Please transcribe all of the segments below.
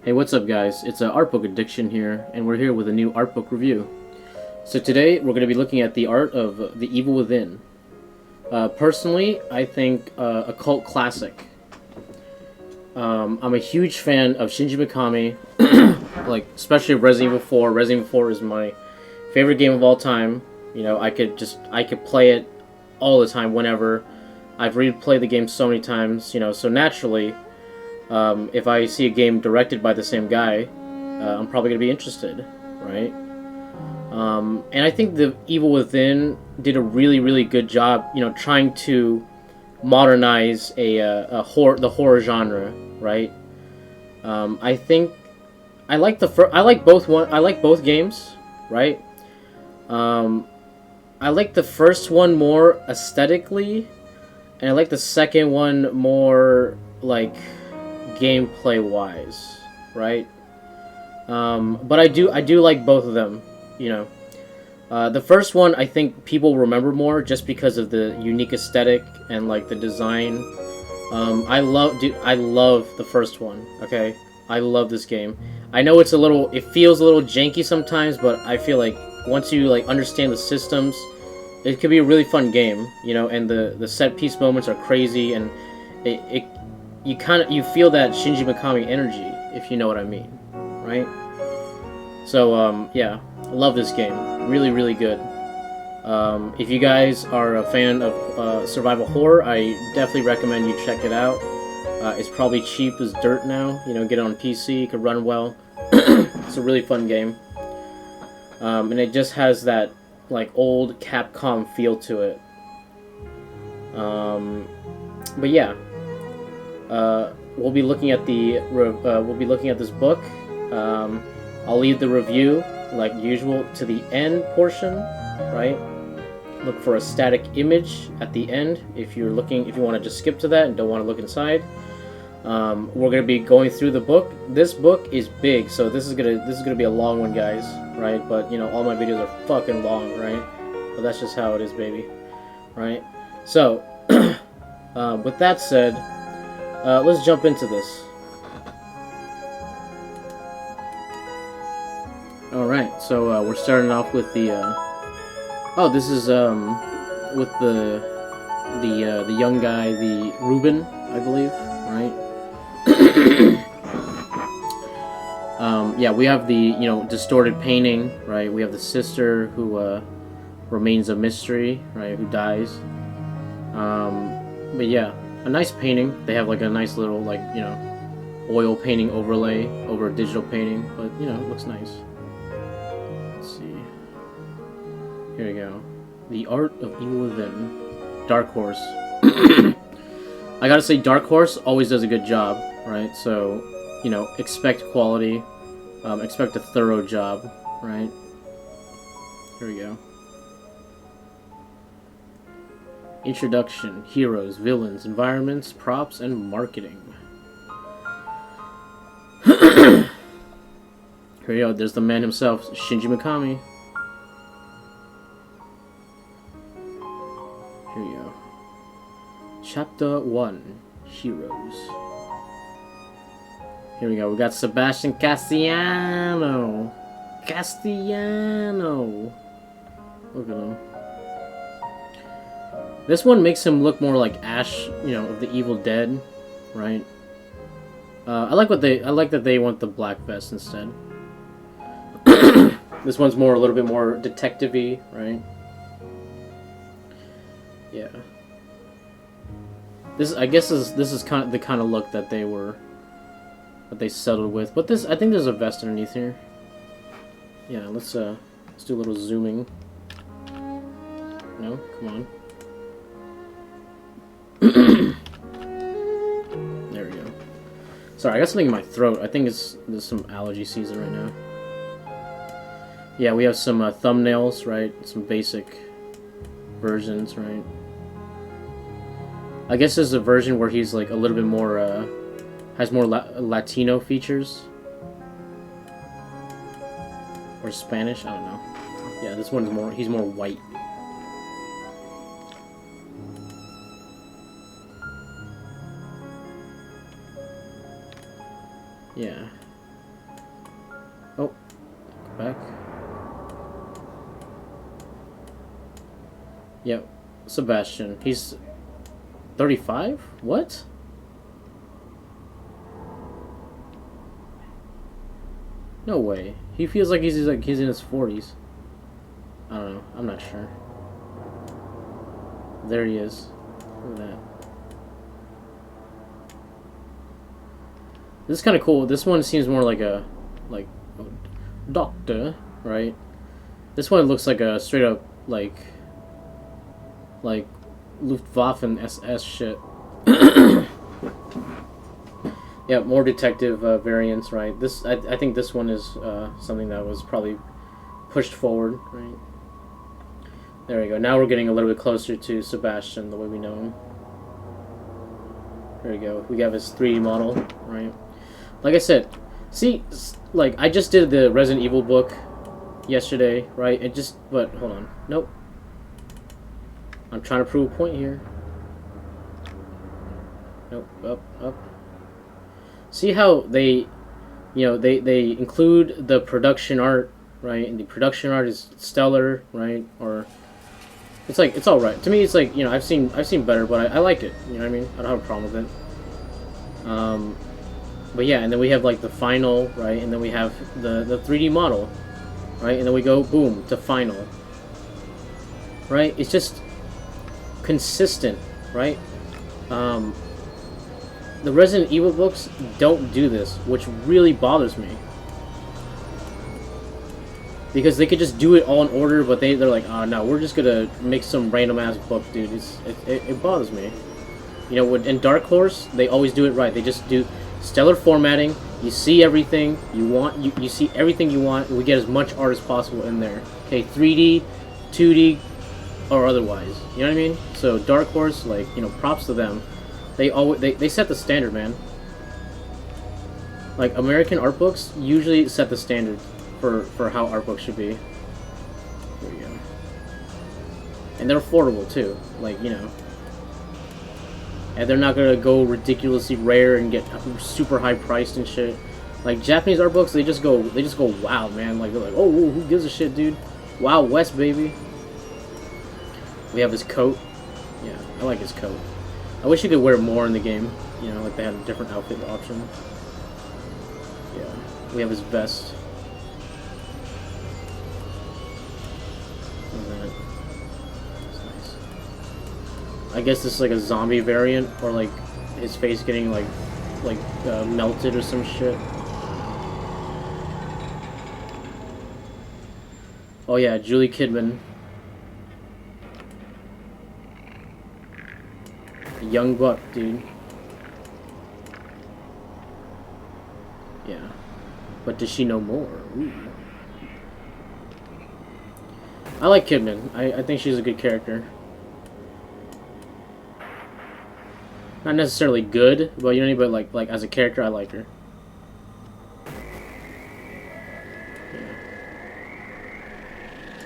Hey, what's up guys? It's Artbook Addiction here, and we're here with a new Artbook review. So today, we're going to be looking at the art of The Evil Within. Personally, I think a cult classic. I'm a huge fan of Shinji Mikami, like, especially Resident Evil 4. Resident Evil 4 is my favorite game of all time. You know, I could play it all the time, whenever. I've replayed the game so many times, you know, so naturally, if I see a game directed by the same guy, I'm probably going to be interested, right? And I think The Evil Within did a really, really good job, you know, trying to modernize the horror genre, right? I think I like I like both games, right? I like the first one more aesthetically, and I like the second one more like gameplay wise, right? But I do like both of them, you know. The first one I think people remember more just because of the unique aesthetic and like the design. I love the first one. Okay, I love this game. I know it feels a little janky sometimes, but I feel like once you like understand the systems, it could be a really fun game, you know. And the set piece moments are crazy, and you feel that Shinji Mikami energy, if you know what I mean, right? So yeah, I love this game. Really, really good. If you guys are a fan of survival horror, I definitely recommend you check it out. It's probably cheap as dirt now. You know, get it on PC, it could run well. It's a really fun game. And it just has that like old Capcom feel to it. But yeah, we'll be looking at this book. I'll leave the review like usual to the end portion, right? Look for a static image at the end if you want to just skip to that and don't want to look inside. We're gonna be going through the book. This book is big, so this is gonna be a long one, guys, right? But you know, all my videos are fucking long, right? But that's just how it is, baby, right? So, with that said, let's jump into this. All right, so we're starting off with the. Oh, this is with the young guy, the Ruben, I believe, right? Yeah, we have the distorted painting, right? We have the sister who remains a mystery, right? Who dies. But yeah, a nice painting. They have like a nice little oil painting overlay over a digital painting, but you know, it looks nice. Let's see. Here we go. The Art of Evil Within. Dark Horse. I gotta say, Dark Horse always does a good job, right? So, you know, expect quality. Expect a thorough job, right? Here we go. Introduction, heroes, villains, environments, props, and marketing. Here we go, there's the man himself, Shinji Mikami. Here we go. Chapter 1, Heroes. Here we go, we got Sebastian Castellano. Look at him. This one makes him look more like Ash, you know, of the Evil Dead, right? I like that they want the black vest instead. This one's a little bit more detective-y, right? Yeah. I guess this is kind of the kind of look that they settled with. But I think there's a vest underneath here. Yeah, let's do a little zooming. No, come on. There we go. Sorry, I got something in my throat. I think there's some allergy season right now. Yeah, we have some thumbnails, right? Some basic versions, right? I guess there's a version where he's like a little bit more, has more Latino features. Or Spanish, I don't know. Yeah, this one's he's more white. Yeah. Oh, go back. Yep, Sebastian. He's 35? What? No way. He feels like he's in his 40s. I don't know. I'm not sure. There he is. Look at that. This is kind of cool. This one seems more like a doctor, right? This one looks like a straight up like Luftwaffe and SS shit. Yeah, more detective variants, right? I think this one is something that was probably pushed forward, right? There we go. Now we're getting a little bit closer to Sebastian, the way we know him. There we go. We have his 3D model, right? Like I said, see, like, I just did the Resident Evil book yesterday, right? But, hold on. Nope. I'm trying to prove a point here. Nope, up. See how they, they include the production art, right? And the production art is stellar, right? Or it's like, it's all right. To me, it's like, I've seen better, but I like it. You know what I mean? I don't have a problem with it. But yeah, and then we have like the final, right? And then we have the 3D model, right? And then we go boom to final, right? It's just consistent, right? The Resident Evil books don't do this, which really bothers me. Because they could just do it all in order, but they're like, oh no, we're just gonna make some random ass book, dude. It bothers me. In Dark Horse, they always do it right. They just do stellar formatting. You see everything you want. You see everything you want. And we get as much art as possible in there. Okay, 3D, 2D, or otherwise. You know what I mean? So Dark Horse, like, props to them. They set the standard, man. Like, American art books usually set the standard for how art books should be. There we go. And they're affordable too. Like, and they're not gonna go ridiculously rare and get super high priced and shit. Like Japanese art books, they just go wild, man. Like, they're like, oh, who gives a shit, dude? Wild West, baby. We have his coat. Yeah, I like his coat. I wish you could wear more in the game. Like they had a different outfit option. Yeah, we have his vest. I guess this is like a zombie variant, or like his face getting like melted or some shit. Oh yeah, Julie Kidman. A young buck, dude. Yeah. But does she know more? Ooh. I like Kidman. I think she's a good character. Not necessarily good, but but like as a character, I like her. Yeah.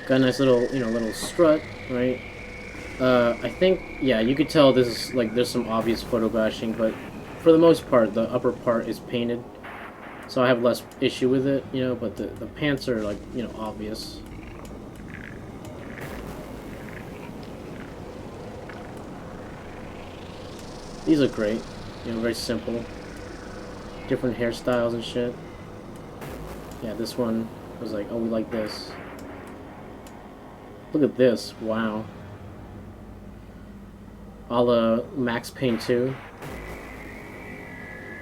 Got a nice little, little strut, right? I think, yeah, you could tell this is like there's some obvious photo bashing, but for the most part, the upper part is painted, so I have less issue with it, But the pants are like, obvious. These look great. Very simple. Different hairstyles and shit. Yeah, this one was like, oh, we like this. Look at this. Wow. A la Max Payne 2.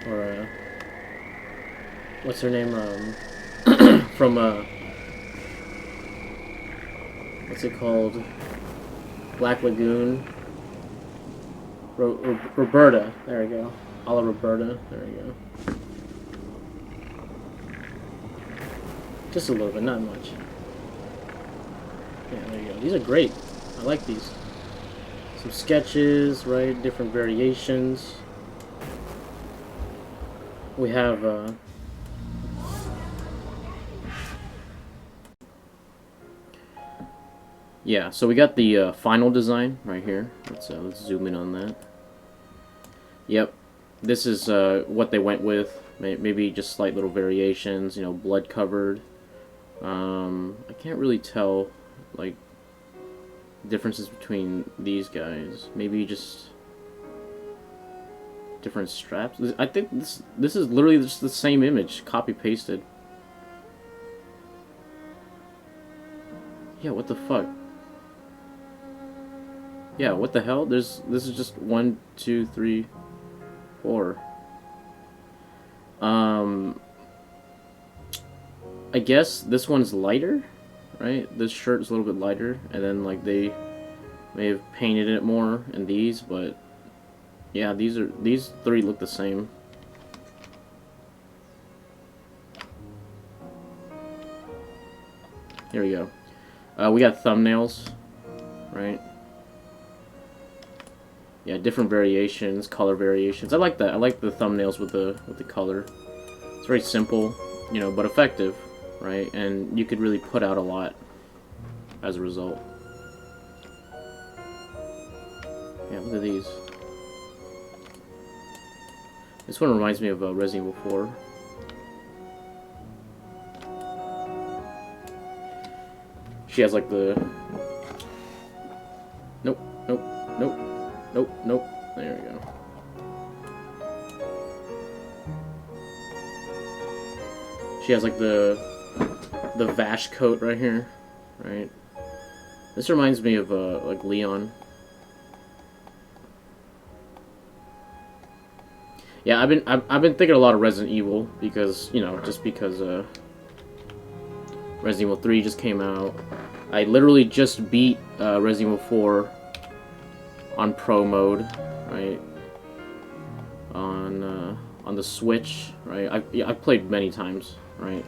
Or, what's her name? From, what's it called? Black Lagoon. Roberta, there we go. A la Roberta, there we go. Just a little bit, not much. Yeah, there you go. These are great. I like these. Some sketches, right? Different variations. We have, yeah, so we got the final design right here. Let's zoom in on that. Yep, this is what they went with. Maybe just slight little variations, you know, blood covered. I can't really tell, like, differences between these guys. Maybe just different straps. I think this is literally just the same image, copy pasted. Yeah, what the fuck? Yeah, what the hell? This is just 1, 2, 3, 4. I guess this one's lighter, right? This shirt is a little bit lighter, and then like they may have painted it more in these, but yeah, these three look the same. Here we go. We got thumbnails, right? Yeah, different variations, color variations. I like that. I like the thumbnails with the color. It's very simple, you know, but effective, right? And you could really put out a lot as a result. Yeah, look at these. This one reminds me of Resident Evil 4. She has like the... Nope, nope, nope, nope, nope. There we go. She has like the Vash coat right here, right? This reminds me of like Leon. Yeah, I've been thinking a lot of Resident Evil because, you know, just because Resident Evil 3 just came out. I literally just beat Resident Evil 4 on Pro mode, right? On the Switch, right? I've played many times, right?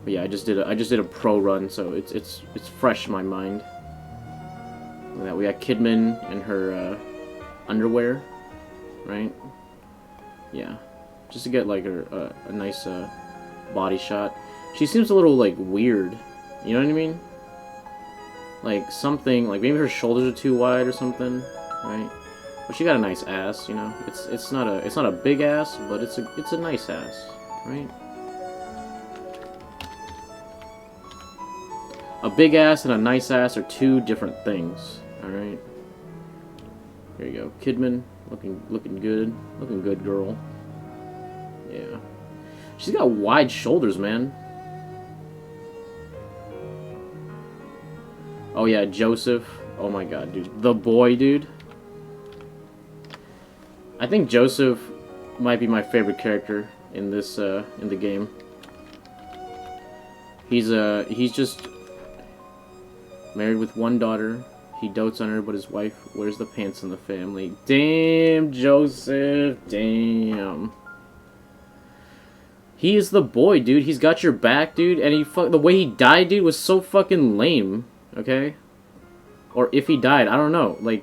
But yeah, I just did a Pro run, so it's fresh in my mind. Look at that. We got Kidman in her underwear, right? Yeah, just to get like a nice body shot. She seems a little like weird, you know what I mean? Like something, like maybe her shoulders are too wide or something, right? But she got a nice ass, you know. It's not a big ass, but it's a nice ass, right? A big ass and a nice ass are two different things, all right? Here you go, Kidman, looking good, girl. Yeah, she's got wide shoulders, man. Oh yeah, Joseph. Oh my god, dude. The boy, dude. I think Joseph might be my favorite character in this in the game. He's just married with one daughter. He dotes on her, but his wife wears the pants in the family. Damn, Joseph. Damn. He is the boy, dude. He's got your back, dude. And the way he died, dude, was so fucking lame. Okay? Or if he died, I don't know. Like,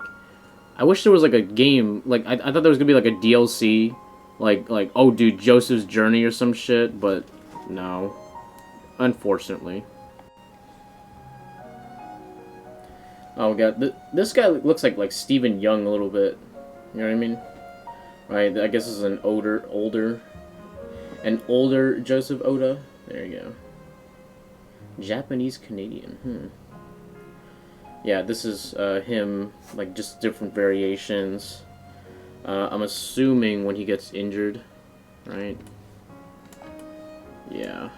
I wish there was like a game. Like, I thought there was gonna be like a DLC. Like, oh, dude, Joseph's Journey or some shit. But, no. Unfortunately. Oh, God. This guy looks like Stephen Young a little bit. You know what I mean? Right, I guess this is an older Joseph Oda. There you go. Japanese Canadian. Yeah, this is him, like, just different variations. I'm assuming when he gets injured, right? Yeah.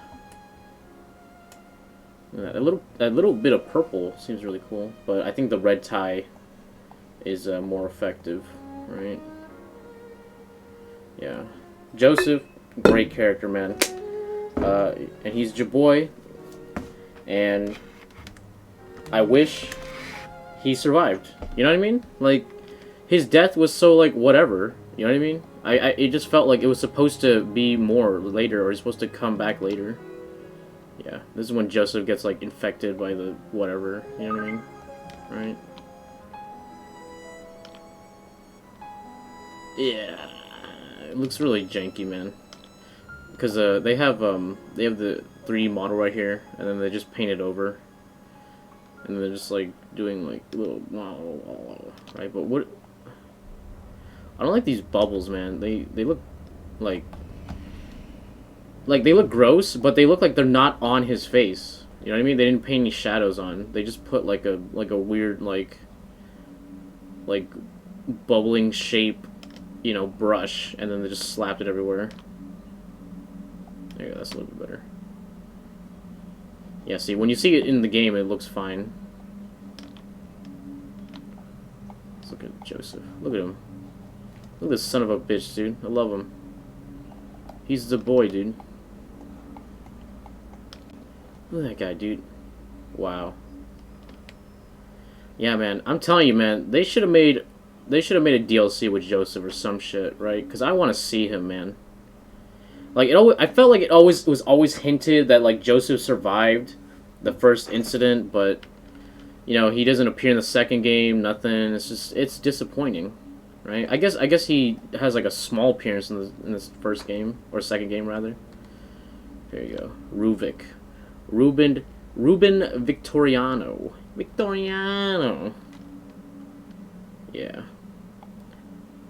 That little bit of purple seems really cool, but I think the red tie is more effective, right? Yeah. Joseph, great character, man. And he's Jaboy, and I wish he survived. You know what I mean? Like, his death was so, like, whatever. You know what I mean? It just felt like it was supposed to be more later, or he's supposed to come back later. Yeah, this is when Joseph gets, like, infected by the whatever. You know what I mean? Right? Yeah. It looks really janky, man. Because they have the 3D model right here, and then they just paint it over. And they're just like doing like little right, but what? I don't like these bubbles, man. They look like like, they look gross, but they look like they're not on his face. You know what I mean? They didn't paint any shadows on. They just put like a weird like bubbling shape, you know, brush, and then they just slapped it everywhere. There you go, that's a little bit better. Yeah, see, when you see it in the game, it looks fine. Let's look at Joseph. Look at him. Look at this son of a bitch, dude. I love him. He's the boy, dude. Look at that guy, dude. Wow. Yeah, man. I'm telling you, man. They should have made a DLC with Joseph or some shit, right? Because I want to see him, man. Like, I felt like it was always hinted that, like, Joseph survived the first incident, but, you know, he doesn't appear in the second game, nothing. It's just, it's disappointing, right? I guess he has, like, a small appearance in this first game, or second game, rather. There you go. Ruben Victoriano. Yeah.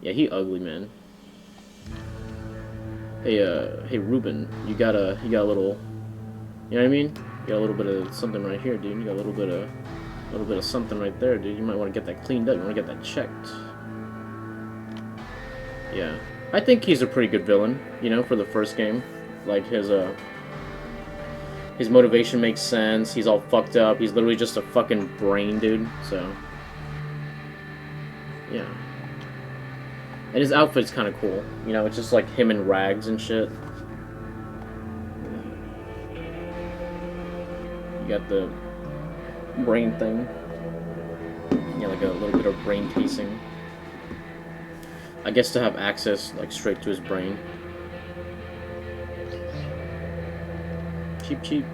Yeah, he ugly, man. Hey, Ruben, you got a little, you know what I mean? You got a little bit of something right here, dude. You got a little bit of something right there, dude. You might want to get that cleaned up. You want to get that checked. Yeah, I think he's a pretty good villain, you know, for the first game. Like his motivation makes sense. He's all fucked up. He's literally just a fucking brain, dude. So, yeah. And his outfit's kind of cool. You know, it's just like him in rags and shit. You got the brain thing. Yeah, like a little bit of brain casing. I guess to have access, like, straight to his brain. Cheep, cheep.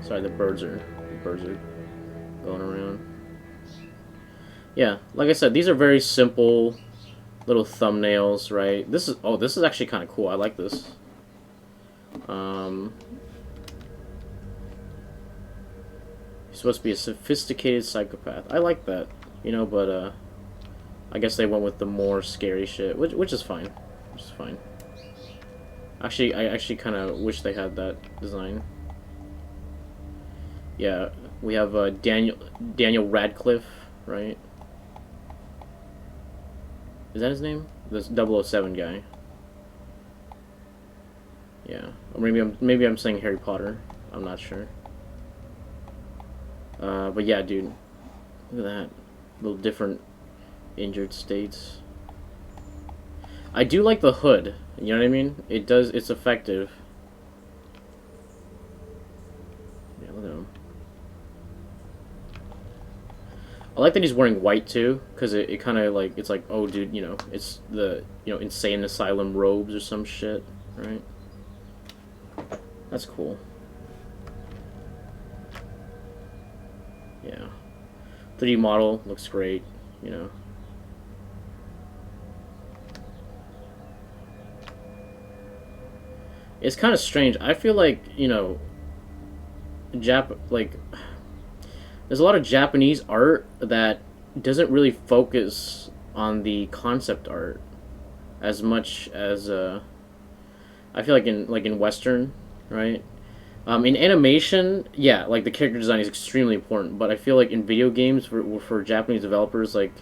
Sorry, the birds are going around. Yeah, like I said, these are very simple little thumbnails, right? This is actually kind of cool. I like this. He's supposed to be a sophisticated psychopath. I like that, you know, but I guess they went with the more scary shit, which is fine. Which is fine. Actually, I actually kind of wish they had that design. Yeah, we have Daniel Radcliffe, right? Is that his name? This 007 guy. Yeah, or maybe I'm saying Harry Potter. I'm not sure. But yeah, dude, look at that. Little different injured states. I do like the hood. You know what I mean? It's effective. Yeah, look at him. I like that he's wearing white too, because it kind of like, it's like, oh dude, you know, it's the, you know, insane asylum robes or some shit, right? That's cool. Yeah. 3D model looks great, you know. It's kind of strange. I feel like, you know, there's a lot of Japanese art that doesn't really focus on the concept art as much as I feel like in Western, right? In animation, yeah, like the character design is extremely important, but I feel like in video games for Japanese developers, like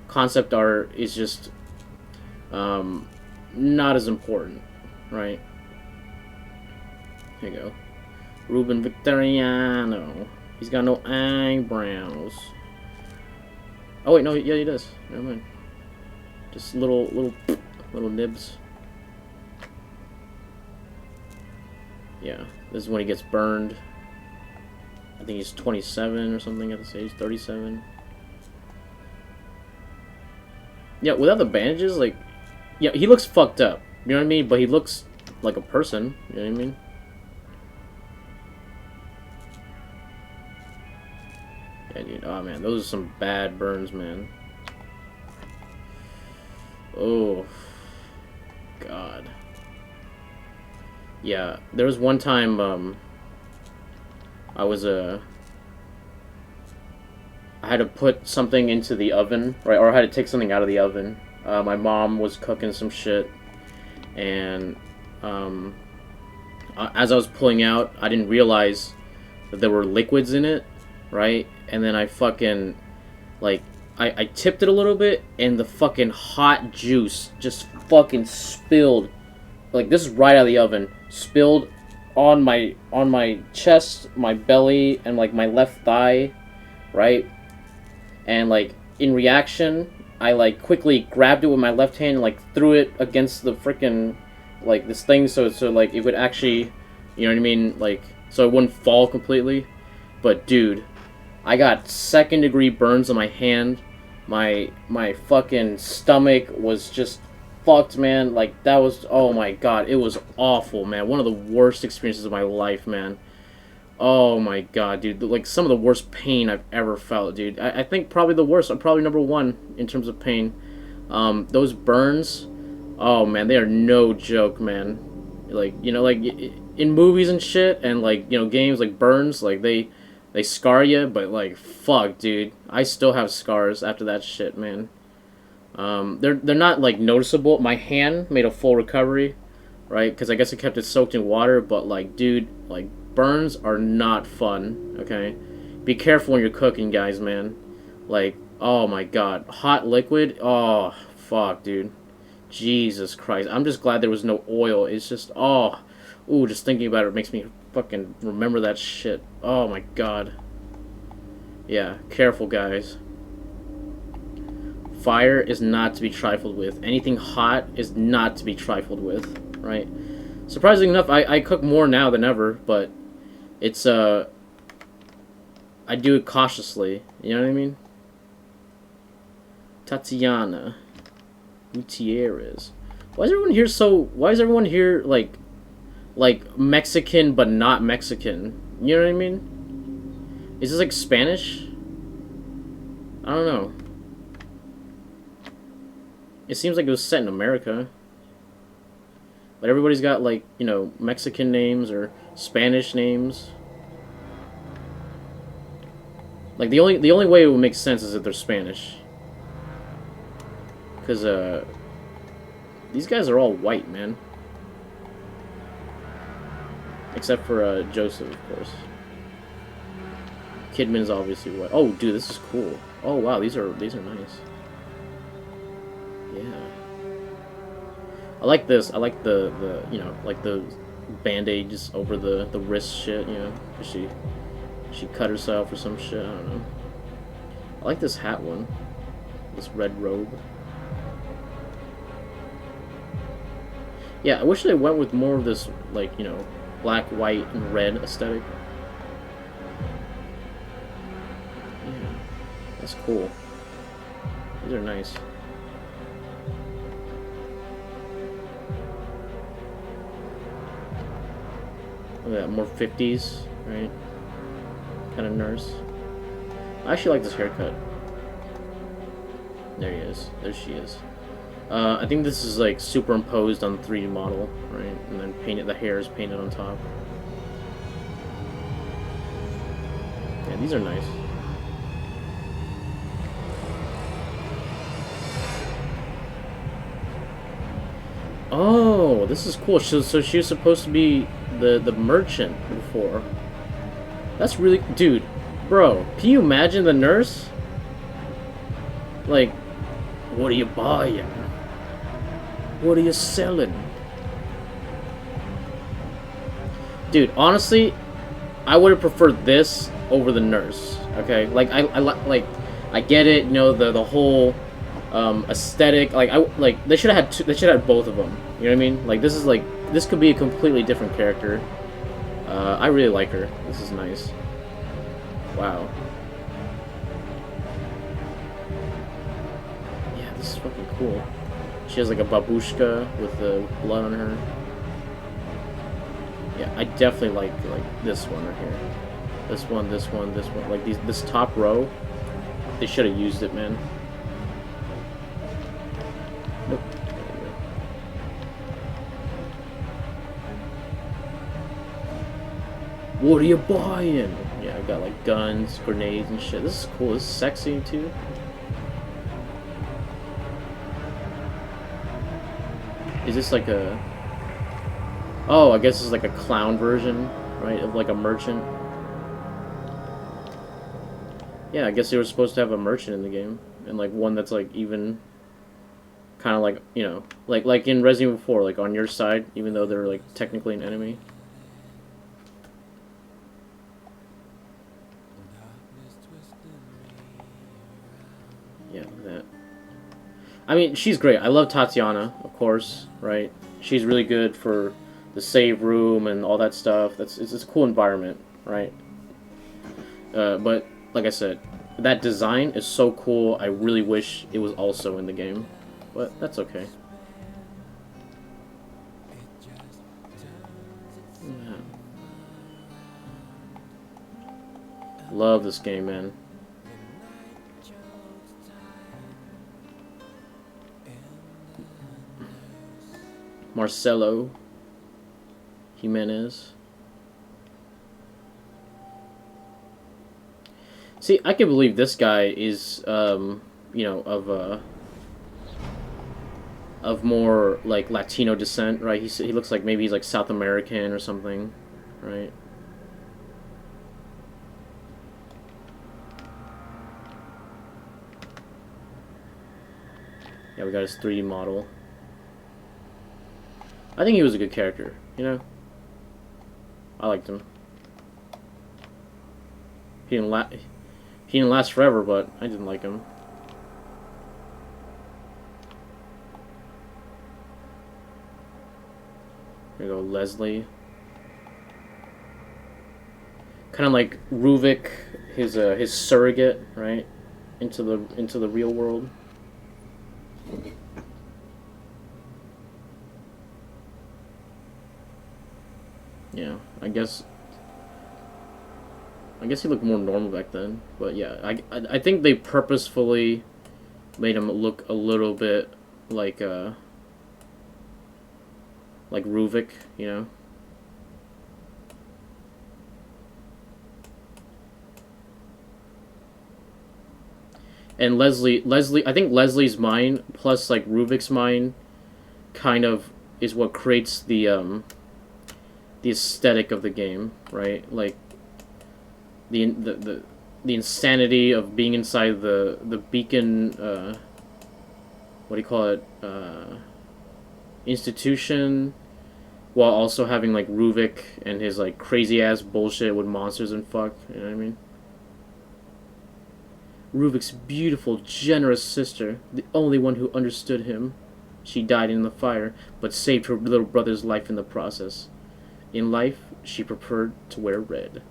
concept art is just not as important, right? Here you go. Ruben Victoriano. He's got no eyebrows. Oh wait, no, yeah, he does. Never mind. Just little nibs. Yeah, this is when he gets burned. I think he's 27 or something at this age, 37. Yeah, without the bandages, like, yeah, he looks fucked up. You know what I mean? But he looks like a person. You know what I mean? Yeah, dude. Oh man, those are some bad burns, man. Oh, God. Yeah, there was one time I had to put something into the oven, right? Or I had to take something out of the oven. My mom was cooking some shit, and as I was pulling out, I didn't realize that there were liquids in it, right? And then I fucking, like, I tipped it a little bit, and the fucking hot juice just fucking spilled. Like, this is right out of the oven. Spilled on my chest, my belly, and, like, my left thigh, right? And, like, in reaction, I, like, quickly grabbed it with my left hand and, like, threw it against the frickin', like, this thing so like, it would actually, you know what I mean? Like, so it wouldn't fall completely. But, dude, I got second-degree burns on my hand. My fucking stomach was just fucked, man. Like, that was, oh my god, it was awful, man. One of the worst experiences of my life, man. Oh my god, dude. Like, some of the worst pain I've ever felt, dude. I think probably the worst. I'm probably number one in terms of pain. Those burns, oh man, they are no joke, man. Like, you know, like, in movies and shit, and, like, you know, games, like, burns, like, they scar you, but, like, fuck, dude. I still have scars after that shit, man. They're not, like, noticeable. My hand made a full recovery, right? Because I guess I kept it soaked in water, but, like, dude, like, burns are not fun, okay? Be careful when you're cooking, guys, man. Like, oh my god. Hot liquid? Oh, fuck, dude. Jesus Christ. I'm just glad there was no oil. It's just, oh. Ooh, just thinking about it makes me fucking remember that shit. Oh my god. Yeah, careful, guys. Fire is not to be trifled with. Anything hot is not to be trifled with, right? Surprisingly enough, I cook more now than ever, but it's, I do it cautiously. You know what I mean? Tatiana Gutierrez. Why is everyone here like Mexican but not Mexican? You know what I mean? Is this like Spanish? I don't know. It seems like it was set in America. But everybody's got, like, you know, Mexican names or Spanish names. Like, the only way it would make sense is if they're Spanish. Because, these guys are all white, man. Except for, Joseph, of course. Kidman's obviously white. Oh, dude, this is cool. Oh, wow, these are nice. Yeah. I like this. I like the you know, like the band-aids over the wrist shit, you know. She cut herself or some shit, I don't know. I like this hat one. This red robe. Yeah, I wish they went with more of this, like, you know, black, white, and red aesthetic. Yeah, that's cool. These are nice. Look at that, more 50s, right? Kind of nurse. I actually like this haircut. There he is. There she is. I think this is like superimposed on the 3D model, right? And then painted. The hair is painted on top. Yeah, these are nice. Oh, this is cool. So she was supposed to be the merchant before. That's really, dude, bro. Can you imagine the nurse? Like, what are you buying? What are you selling? Dude, honestly, I would have preferred this over the nurse. Okay, like I get it. You know, the whole aesthetic. Like they should have had they should have had both of them. You know what I mean? Like this could be a completely different character. I really like her. This is nice. Wow. Yeah, this is fucking cool. She has like a babushka with blood on her. Yeah, I definitely like this one right here. This one. Like this top row, they should have used it, man. Nope. What are you buying? Yeah, I got like guns, grenades, and shit. This is cool. This is sexy too. Is this like a... Oh, I guess it's like a clown version, right, of like a merchant. Yeah, I guess they were supposed to have a merchant in the game, and like one that's like even kind of like, you know, like in Resident Evil 4, like on your side, even though they're like technically an enemy. Yeah, that. I mean, she's great. I love Tatiana, of course, right? She's really good for the save room and all that stuff. It's a cool environment, right? But like I said, that design is so cool. I really wish it was also in the game, but that's okay. Yeah. Love this game, man. Marcelo Jimenez. See, I can believe this guy is, you know, of more like Latino descent, right? He looks like maybe he's like South American or something, right? Yeah, we got his 3D model. I think he was a good character, you know? I liked him. He didn't last forever, but I didn't like him. Here we go, Leslie. Kind of like Ruvik, his surrogate, right? Into the real world. Yeah, I guess he looked more normal back then, but yeah, I think they purposefully made him look a little bit like like Ruvik, you know. And I think Leslie's mind plus like Ruvik's mind kind of is what creates the aesthetic of the game, right? Like the insanity of being inside the beacon. What do you call it? Institution, while also having like Ruvik and his like crazy ass bullshit with monsters and fuck. You know what I mean? Ruvik's beautiful, generous sister, the only one who understood him. She died in the fire, but saved her little brother's life in the process. In life, she preferred to wear red.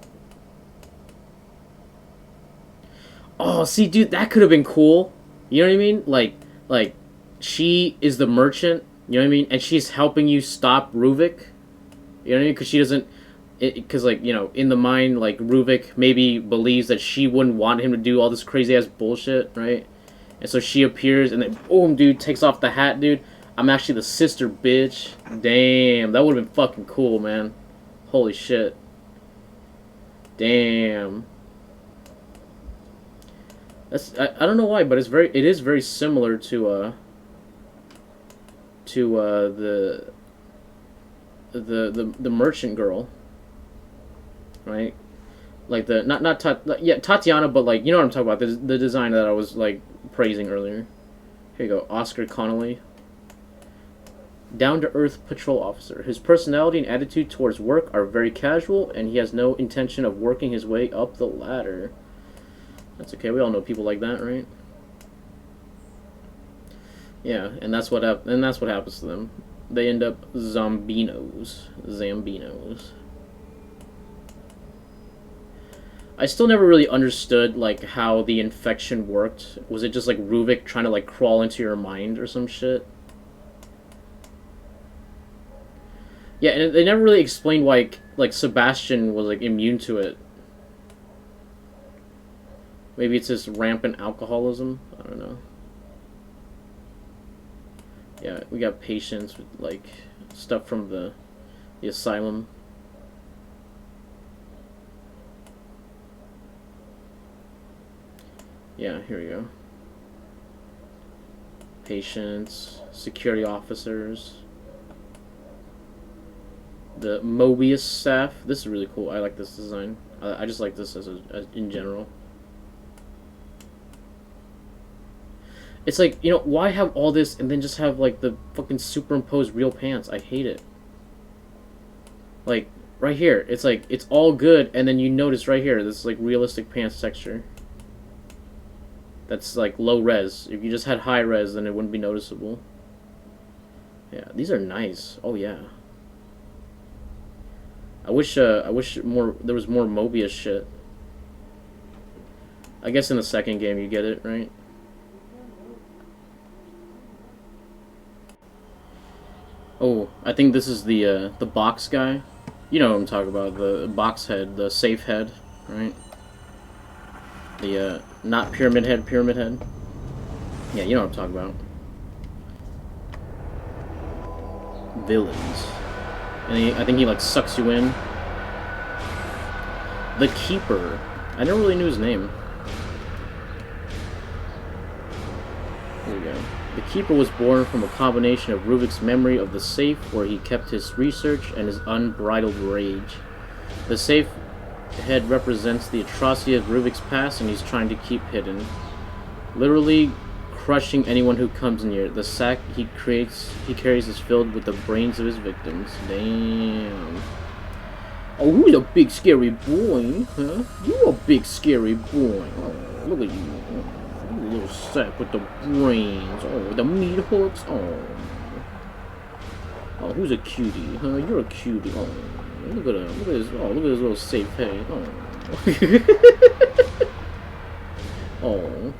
Oh, see, dude, that could have been cool. You know what I mean? Like, she is the merchant. You know what I mean? And she's helping you stop Ruvik. You know what I mean? Because she doesn't. Because, like, you know, in the mind, like, Ruvik maybe believes that she wouldn't want him to do all this crazy ass bullshit, right? And so she appears, and then, boom, dude, takes off the hat, dude. I'm actually the sister, bitch. Damn, that would have been fucking cool, man. Holy shit. Damn. I don't know why, but it is very similar to the merchant girl, right? Like the yeah, Tatiana, but like, you know what I'm talking about, the design that I was like praising earlier. Here you go, Oscar Connolly. Down-to-earth patrol officer. His personality and attitude towards work are very casual, and he has no intention of working his way up the ladder. That's okay. We all know people like that, right? Yeah, and that's what happens to them. They end up zambinos. I still never really understood like how the infection worked. Was it just like Ruvik trying to like crawl into your mind or some shit? Yeah, and they never really explained why like Sebastian was like immune to it. Maybe it's just rampant alcoholism. I don't know. Yeah, we got patients with like stuff from the asylum. Yeah, here we go. Patients, security officers. the Mobius staff. This is really cool. I like this design. I just like this as in general. It's like, you know, why have all this and then just have like the fucking superimposed real pants? I hate it. Like right here, it's like it's all good, and then you notice right here this like realistic pants texture. That's like low res. If you just had high res, then it wouldn't be noticeable. Yeah, these are nice. Oh yeah. I wish there was more Mobius shit. I guess in the second game you get it, right? Oh, I think this is the box guy. You know what I'm talking about, the box head, the safe head, right? The not pyramid head, pyramid head. Yeah, you know what I'm talking about. Villains. And I think he like sucks you in. The Keeper. I never really knew his name. Here we go. The Keeper was born from a combination of Ruvik's memory of the safe where he kept his research and his unbridled rage. The safe head represents the atrocity of Ruvik's past, and he's trying to keep hidden. Literally crushing anyone who comes near. The sack he carries is filled with the brains of his victims. Damn. Oh, who's a big scary boy, huh? You a big scary boy. Oh, look at you. Oh, little sack with the brains. Oh, the meat hooks. Oh. Oh, who's a cutie, huh? You're a cutie. Oh, look at him. Look at his. Oh, look at his little safe head. Oh. Oh.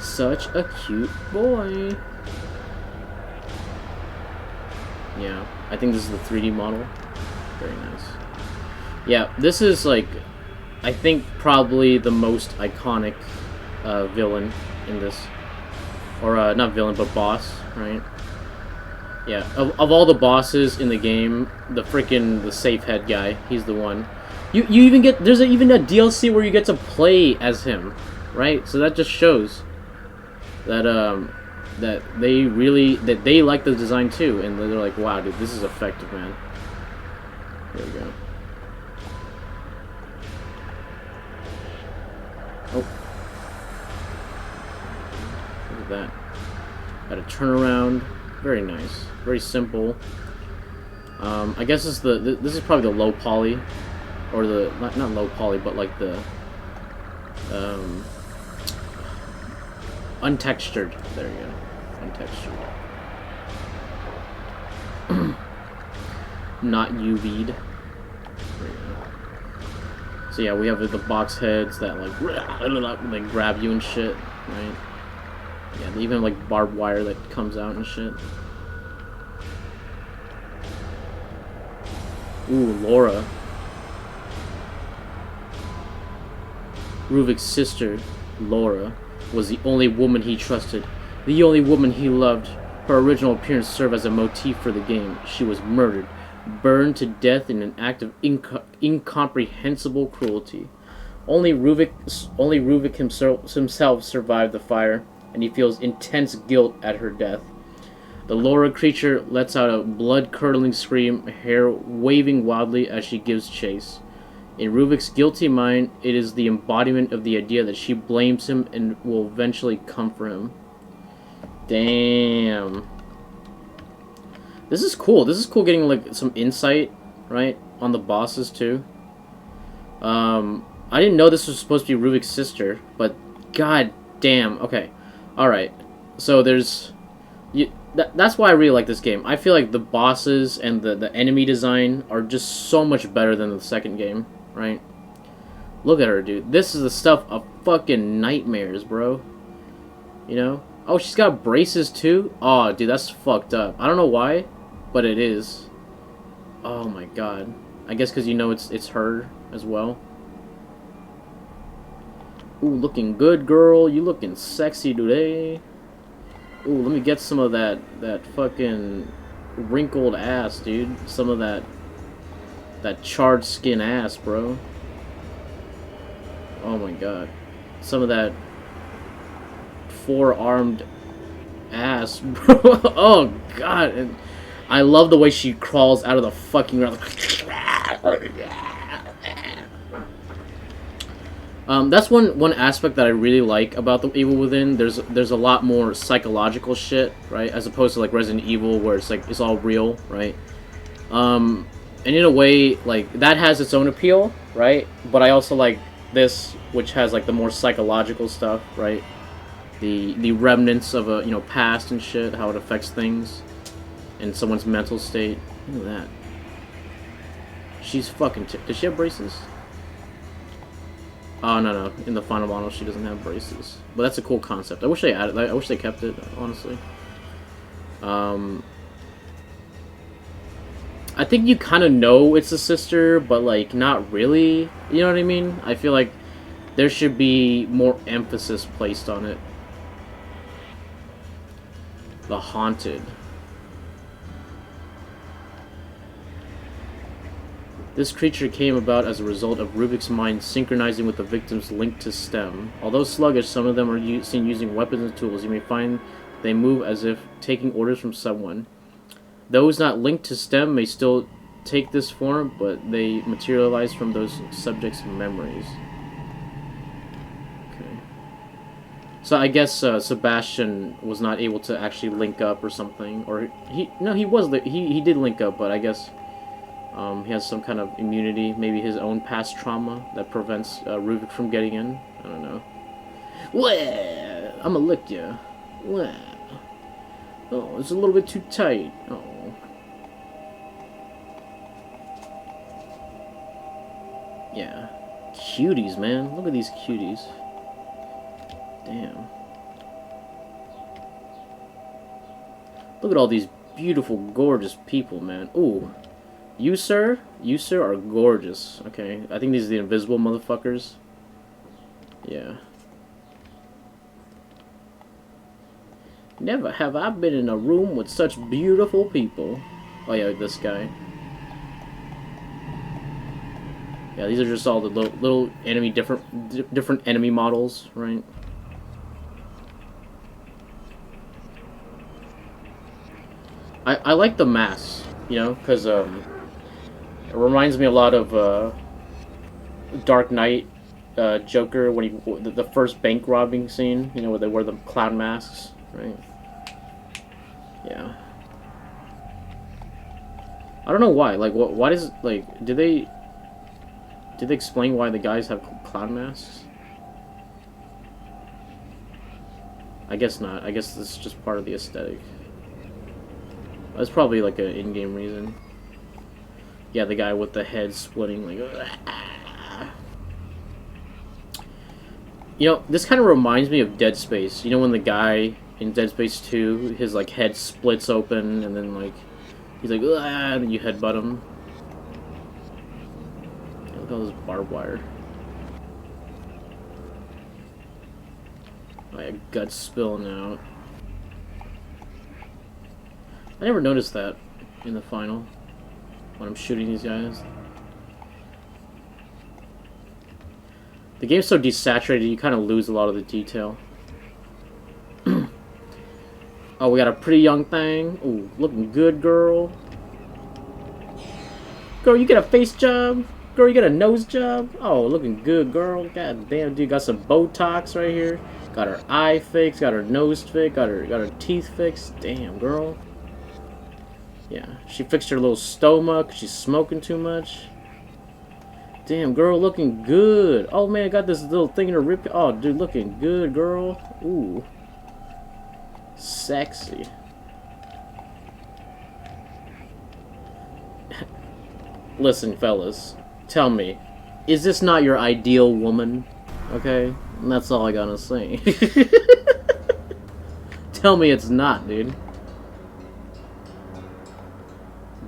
Such a cute boy. Yeah, I think this is the 3D model. Very nice. Yeah, this is like, I think probably the most iconic villain in this. Or not villain, but boss, right? Yeah, of all the bosses in the game, the safe head guy, he's the one. You even get, there's even a DLC where you get to play as him, right? So that just shows that that they like the design too, and they're like, wow, dude, this is effective, man. There we go. Oh, look at that. Got a turnaround. Very nice. Very simple. I guess this is probably the low poly, or the not low poly, but like the untextured. There you go. Untextured. Not UV'd. There you go. So yeah, we have the box heads that like grab you and shit, right? Yeah, they even have like barbed wire that comes out and shit. Ooh, Laura. Ruvik's sister, Laura, was the only woman he trusted, the only woman he loved. Her original appearance served as a motif for the game. She was murdered, burned to death in an act of incomprehensible cruelty. Only Ruvik himself survived the fire, and he feels intense guilt at her death. The Laura creature lets out a blood-curdling scream, hair waving wildly as she gives chase. In Ruvik's guilty mind, it is the embodiment of the idea that she blames him and will eventually come for him. Damn. This is cool. This is cool getting like some insight, right, on the bosses too. I didn't know this was supposed to be Ruvik's sister, but god damn. Okay. Alright. So there's... that's why I really like this game. I feel like the bosses and the enemy design are just so much better than the second game, right? Look at her, dude. This is the stuff of fucking nightmares, bro. You know? Oh, she's got braces too? Oh, dude, that's fucked up. I don't know why, but it is. Oh my god. I guess because you know it's her as well. Ooh, looking good, girl. You looking sexy today. Ooh, let me get some of that fucking wrinkled ass, dude. Some of that charred skin ass, bro. Oh my god. Some of that four-armed ass, bro. Oh god. And I love the way she crawls out of the fucking ground. That's one aspect that I really like about the Evil Within. There's a lot more psychological shit, right, as opposed to like Resident Evil, where it's like it's all real, right? And in a way, like that has its own appeal, right? But I also like this, which has like the more psychological stuff, right? The remnants of a past and shit, how it affects things, and someone's mental state. Look at that. She's fucking. Does she have braces? Oh no. In the final model, she doesn't have braces. But that's a cool concept. I wish they added. I wish they kept it. Honestly. I think you kind of know it's a sister, but like not really. You know what I mean? I feel like there should be more emphasis placed on it. The Haunted. This creature came about as a result of Rubik's mind synchronizing with the victim's link to STEM. Although sluggish, some of them are seen using weapons and tools. You may find they move as if taking orders from someone. Those not linked to STEM may still take this form, but they materialize from those subjects' memories. Okay. So I guess Sebastian was not able to actually link up or something, or he did link up, but I guess he has some kind of immunity, maybe his own past trauma that prevents Rubik from getting in. I don't know. Well, I'ma lick you. Well, oh, it's a little bit too tight. Oh. Yeah. Cuties, man. Look at these cuties. Damn. Look at all these beautiful, gorgeous people, man. Ooh. You, sir? You, sir, are gorgeous. Okay. I think these are the invisible motherfuckers. Yeah. Never have I been in a room with such beautiful people. Oh yeah, this guy. Yeah, these are just all the little enemy, different enemy models, right? I like the masks, because it reminds me a lot of Dark Knight, Joker, when the first bank robbing scene, where they wear the clown masks, right? Yeah. I don't know why. Like, why does did they explain why the guys have clown masks? I guess not. I guess this is just part of the aesthetic. That's probably like an in-game reason. Yeah, the guy with the head splitting, like. This kind of reminds me of Dead Space. When the guy in Dead Space 2, his like head splits open, and then like he's like, and then you headbutt him. Look at all this barbed wire. My gut's spilling out. I never noticed that in the final when I'm shooting these guys. The game's so desaturated, you kind of lose a lot of the detail. Oh, we got a pretty young thing. Ooh, looking good, girl. Girl, you get a face job? Girl, you get a nose job? Oh, looking good, girl. God damn, dude, got some Botox right here. Got her eye fixed, got her nose fixed, got her teeth fixed. Damn, girl. Yeah, she fixed her little stoma because she's smoking too much. Damn, girl, looking good. Oh, man, I got this little thing in her rib. Oh, dude, looking good, girl. Ooh. Sexy. Listen, fellas. Tell me, is this not your ideal woman? Okay? And that's all I gotta say. Tell me it's not, dude.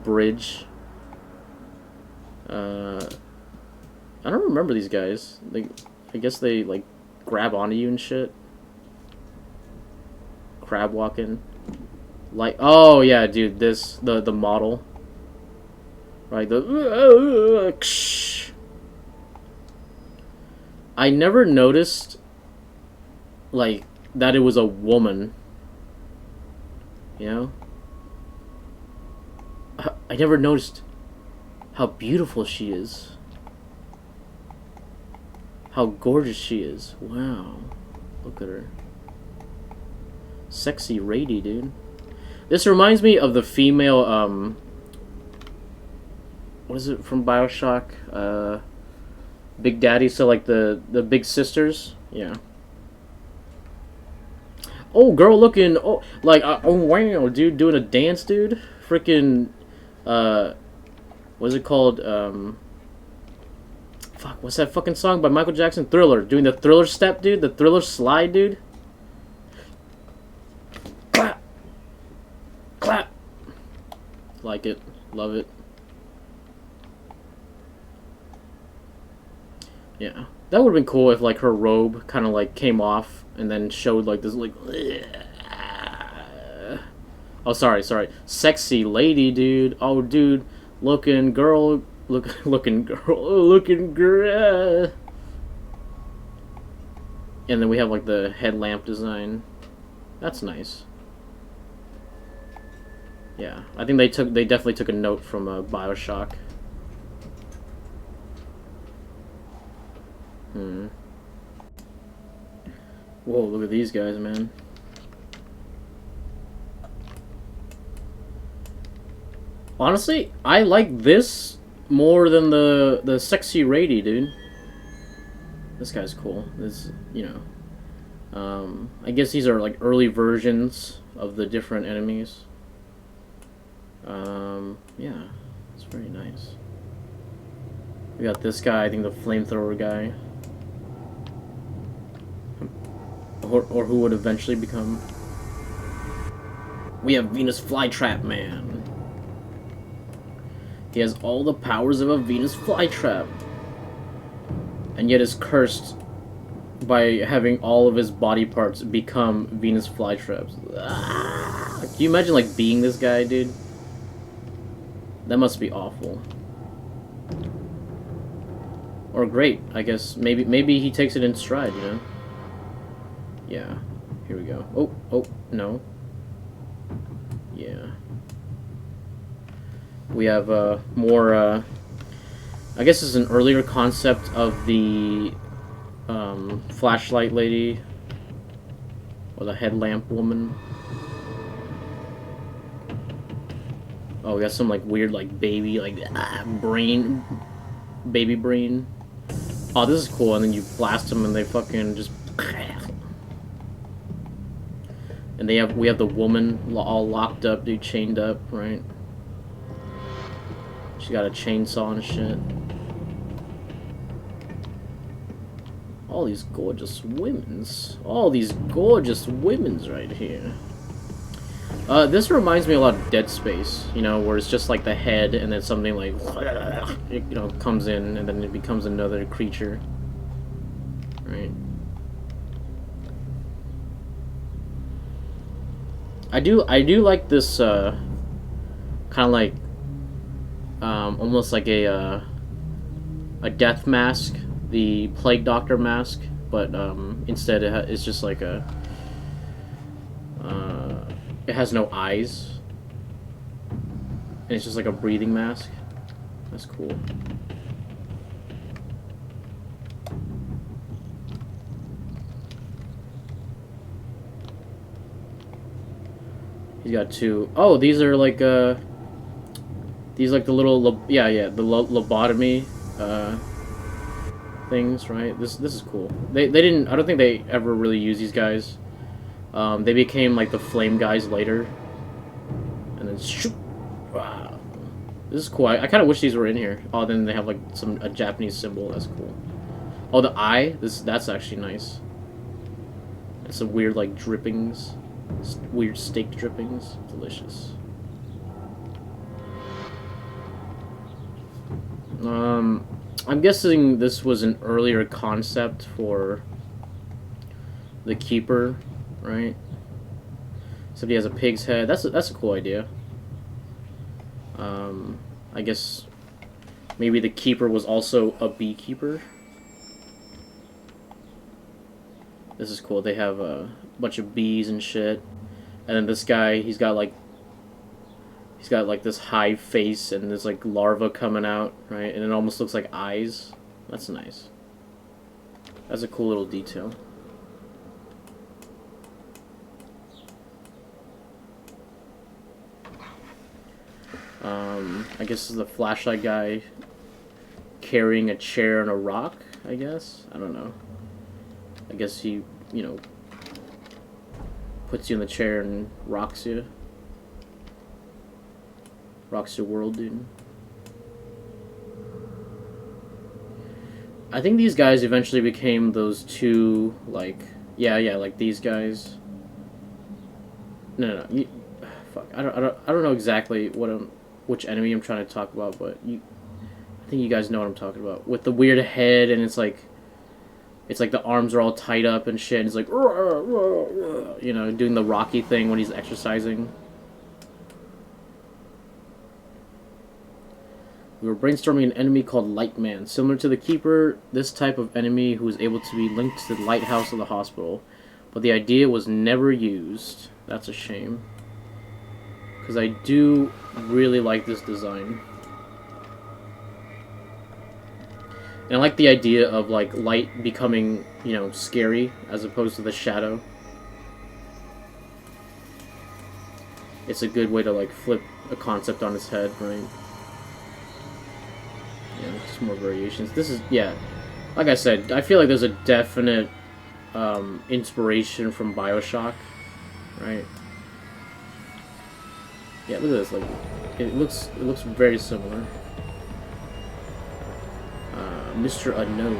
Bridge. I don't remember these guys. I guess they like grab onto you and shit. Crab walking. Like, oh yeah, dude, the model. Right, I never noticed like that it was a woman. I never noticed how beautiful she is. How gorgeous she is. Wow. Look at her. Sexy Rady, dude. This reminds me of the female, what is it from BioShock? Big Daddy, so like the big sisters? Yeah. Oh, girl looking, oh, like, oh, wow, dude, doing a dance, dude. Freaking, what is it called? Fuck, what's that fucking song by Michael Jackson? Thriller. Doing the Thriller step, dude. The Thriller slide, dude. Clap. Clap. Like it. Love it. Yeah. That would have been cool if, like, her robe kind of, like, came off and then showed, like, this, like... Oh, sorry. Sexy lady, dude. Oh, dude. Looking girl... Looking girl. And then we have like the headlamp design. That's nice. Yeah, I think they definitely took a note from BioShock. Whoa, look at these guys, man. Honestly, I like this more than the sexy Rady, dude. This guy's cool. This, you know, I guess these are like early versions of the different enemies. Yeah, it's very nice. We got this guy, I think the flamethrower guy, or who would eventually become. We have Venus Flytrap Man. He has all the powers of a Venus flytrap, and yet is cursed by having all of his body parts become Venus flytraps. Ah! Can you imagine, like, being this guy, dude? That must be awful. Or great, I guess. Maybe he takes it in stride, you know? Yeah. Here we go. Oh, no. Yeah. We have more, I guess it's an earlier concept of the flashlight lady, or the headlamp woman. Oh, we got some like weird like baby, like brain, baby brain. Oh, this is cool, and then you blast them and they fucking just... And we have the woman all locked up, dude, chained up, right? She got a chainsaw and shit. All these gorgeous women's. All these gorgeous women's right here. This reminds me a lot of Dead Space, you know, where it's just like the head and then something like, it, you know, comes in and then it becomes another creature. Right? I do like this, kind of like, almost like a death mask, the Plague Doctor mask, but instead it's just like a, it has no eyes, and it's just like a breathing mask. That's cool. He's got two. Oh, these are like these like the little the lobotomy things, right? This is cool. They didn't. I don't think they ever really use these guys. They became like the flame guys later, and then shoot. Wow, this is cool. I kind of wish these were in here. Oh, then they have like a Japanese symbol. That's cool. Oh, the eye. That's actually nice. And some weird like drippings, weird steak drippings. Delicious. I'm guessing this was an earlier concept for the Keeper, right? So he has a pig's head. That's a cool idea. I guess maybe the Keeper was also a beekeeper. This is cool. They have a bunch of bees and shit. And then this guy, he's He's got like this high face and there's like larva coming out, right? And it almost looks like eyes. That's nice. That's a cool little detail. I guess this is the flashlight guy carrying a chair and a rock, I guess? I don't know. I guess he, you know, puts you in the chair and rocks you. Rocks your world, dude. I think these guys eventually became those two, like, yeah, like these guys. No. Fuck, I don't know exactly which enemy I'm trying to talk about, but I think you guys know what I'm talking about. With the weird head, and it's like the arms are all tied up and shit. And it's like, you know, doing the Rocky thing when he's exercising. We were brainstorming an enemy called Lightman. Similar to the Keeper, this type of enemy who is able to be linked to the lighthouse of the hospital. But the idea was never used. That's a shame. Because I do really like this design. And I like the idea of, like, light becoming, you know, scary as opposed to the shadow. It's a good way to, like, flip a concept on its head, right? Yeah, just more variations. This is, yeah, like I said, I feel like there's a definite inspiration from BioShock, right? Yeah, look at this. Like, it looks very similar. Mr. Unknown,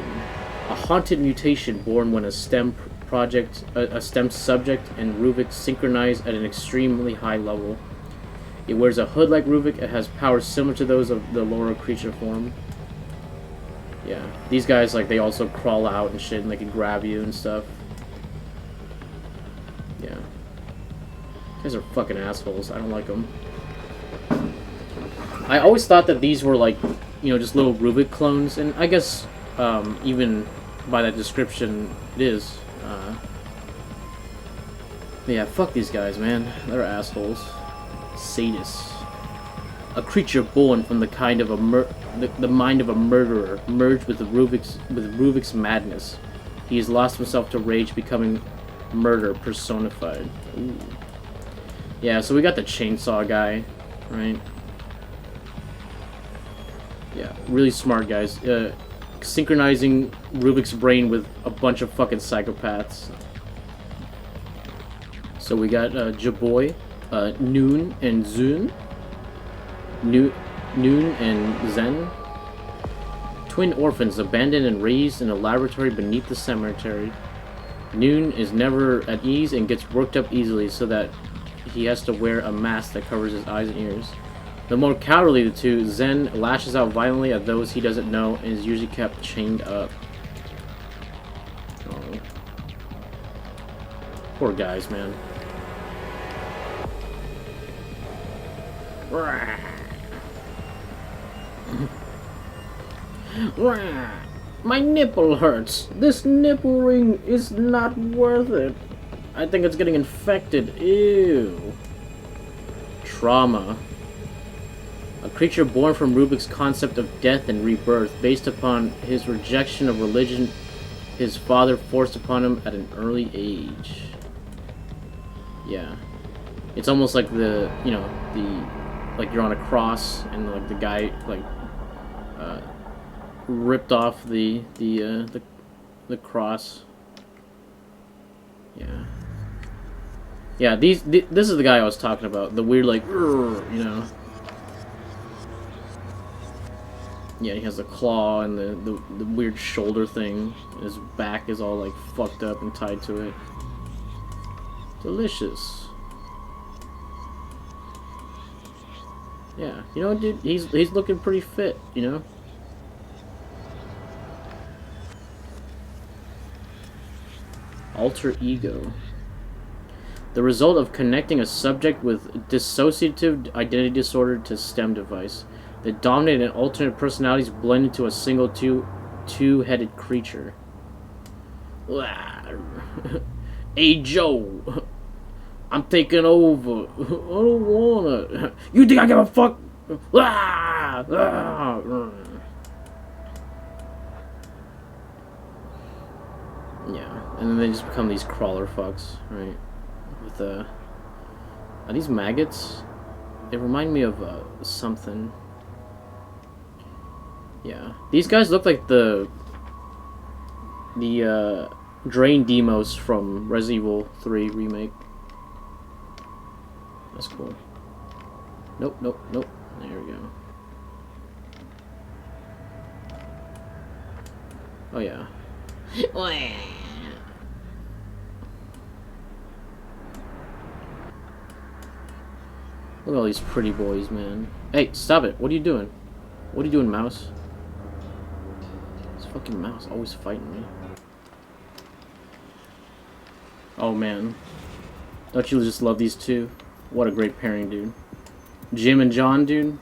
a haunted mutation born when a STEM subject and Ruvik synchronize at an extremely high level. It wears a hood like Ruvik. It has powers similar to those of the lower creature form. Yeah, these guys, like, they also crawl out and shit, and they can grab you and stuff. Yeah. These are fucking assholes. I don't like them. I always thought that these were, like, you know, just little Rubik clones, and I guess, even by that description, it is. Yeah, fuck these guys, man. They're assholes. Sadists. A creature born from the kind of the mind of a murderer, merged with Ruvik's madness. He has lost himself to rage, becoming murder personified. Ooh. Yeah, so we got the chainsaw guy, right? Yeah, really smart guys. Synchronizing Ruvik's brain with a bunch of fucking psychopaths. So we got Jaboy, Noon, and Zun. Noon and Zen. Twin orphans abandoned and raised in a laboratory beneath the cemetery. Noon is never at ease and gets worked up easily, so that he has to wear a mask that covers his eyes and ears. The more cowardly of the two, Zen lashes out violently at those he doesn't know and is usually kept chained up. Oh. Poor guys, man. My nipple hurts. This nipple ring is not worth it. I think it's getting infected. Ew. Trauma. A creature born from Ruvik's concept of death and rebirth, based upon his rejection of religion his father forced upon him at an early age. Yeah. It's almost like the, you know, like you're on a cross and like the guy like ripped off the cross. Yeah. Yeah, this is the guy I was talking about. The weird, like, you know. Yeah, he has a claw and the weird shoulder thing. His back is all, like, fucked up and tied to it. Delicious. Yeah, you know, dude, he's looking pretty fit, you know? Alter ego. The result of connecting a subject with dissociative identity disorder to STEM device. The dominant and alternate personalities blend into a single two-headed creature. Hey Joe, I'm taking over. I don't wanna. You think I give a fuck? Ah! Ah! Yeah, and then they just become these crawler fucks, right? With are these maggots? They remind me of something. Yeah, these guys look like the Drain Demos from Resident Evil 3 remake. That's cool. Nope, nope, nope. There we go. Oh yeah. Look at all these pretty boys, man. Hey, stop it. What are you doing? What are you doing, mouse? This fucking mouse always fighting me. Oh, man. Don't you just love these two? What a great pairing, dude. Jim and John, dude.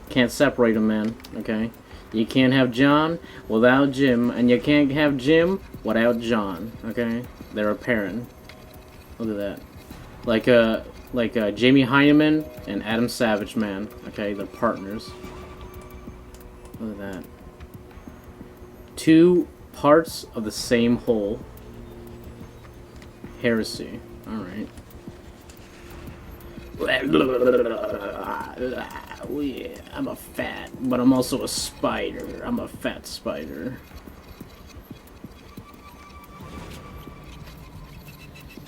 Can't separate them, man. Okay? You can't have John without Jim, and you can't have Jim without John. Okay? They're a pairing. Look at that. Like Jamie Hyneman and Adam Savage, man. Okay? They're partners. Look at that. Two parts of the same whole. Heresy. Alright. I'm a fat, but I'm also a spider. I'm a fat spider.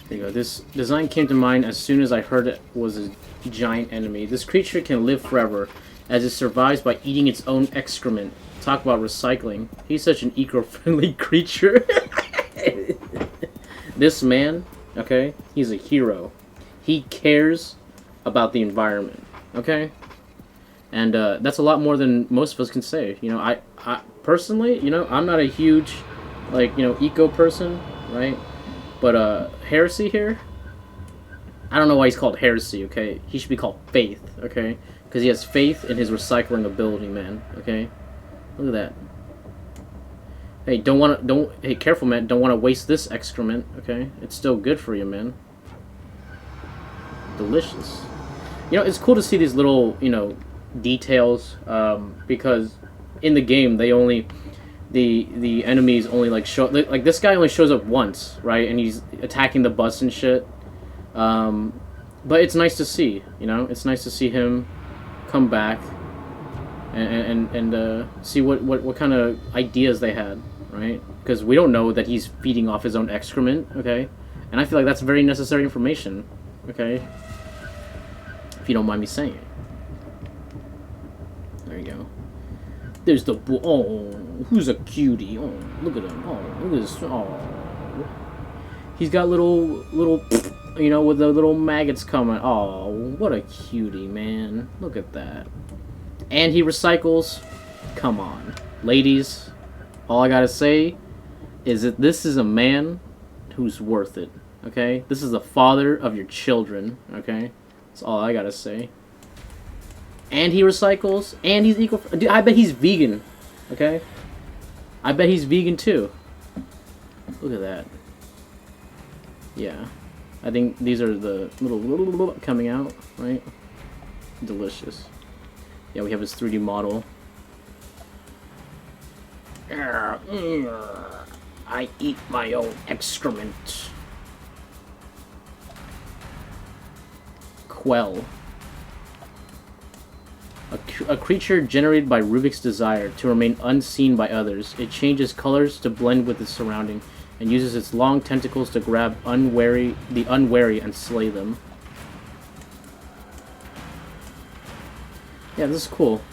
There you go. This design came to mind as soon as I heard it was a giant enemy. This creature can live forever, as it survives by eating its own excrement. Talk about recycling. He's such an eco-friendly creature. This man, okay, he's a hero. He cares about the environment, okay? And that's a lot more than most of us can say. You know, I personally, you know, I'm not a huge, like, you know, eco person, right? But Heresy here, I don't know why he's called Heresy, okay? He should be called Faith, okay? Because he has faith in his recycling ability, man, okay? Look at that. Hey, hey, careful, man. Don't want to waste this excrement, okay? It's still good for you, man. Delicious. You know, it's cool to see these little, you know, details, because in the game, they only, the enemies only, like, show, like, this guy only shows up once, right? And he's attacking the bus and shit. But it's nice to see, you know? It's nice to see him come back and see what kind of ideas they had, right? Because we don't know that he's feeding off his own excrement, okay? And I feel like that's very necessary information, okay? If you don't mind me saying it. There you go. There's the oh, who's a cutie? Oh, look at him. Oh, look at this. Oh, he's got little, you know, with the little maggots coming. Oh, what a cutie, man! Look at that. And he recycles. Come on, ladies. All I gotta say is that this is a man who's worth it. Okay, this is the father of your children. Okay, that's all I gotta say. And he recycles, and he's eco. Dude, I bet he's vegan. Okay, I bet he's vegan too. Look at that. Yeah, I think these are the little coming out, right? Delicious. Yeah, we have his 3D model. I eat my own excrement. Quell. A creature generated by Rubik's desire to remain unseen by others. It changes colors to blend with its surrounding and uses its long tentacles to grab the unwary and slay them. Yeah, this is cool.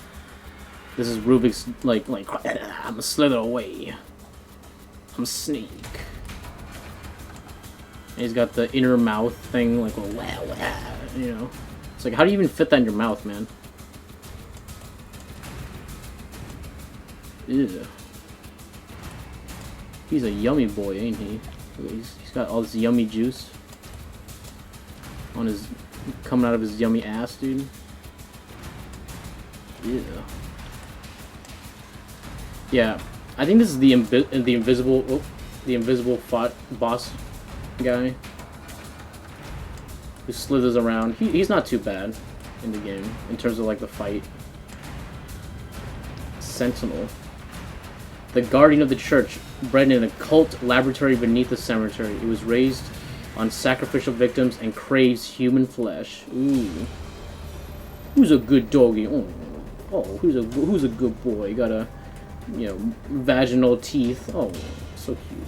This is Rubik's, like, I'm a slither away. I'm a snake. And he's got the inner mouth thing, like, wow, you know. It's like, how do you even fit that in your mouth, man? Ew. He's a yummy boy, ain't he? He's got all this yummy juice on his, coming out of his yummy ass, dude. Yeah. Yeah, I think this is the invisible boss guy. who slithers around. He's not too bad in the game in terms of like the fight. Sentinel. The guardian of the church, bred in a cult laboratory beneath the cemetery. It was raised on sacrificial victims and craves human flesh. Ooh. Who's a good doggy? Oh, who's a good boy? Got a, you know, vaginal teeth. Oh, so cute.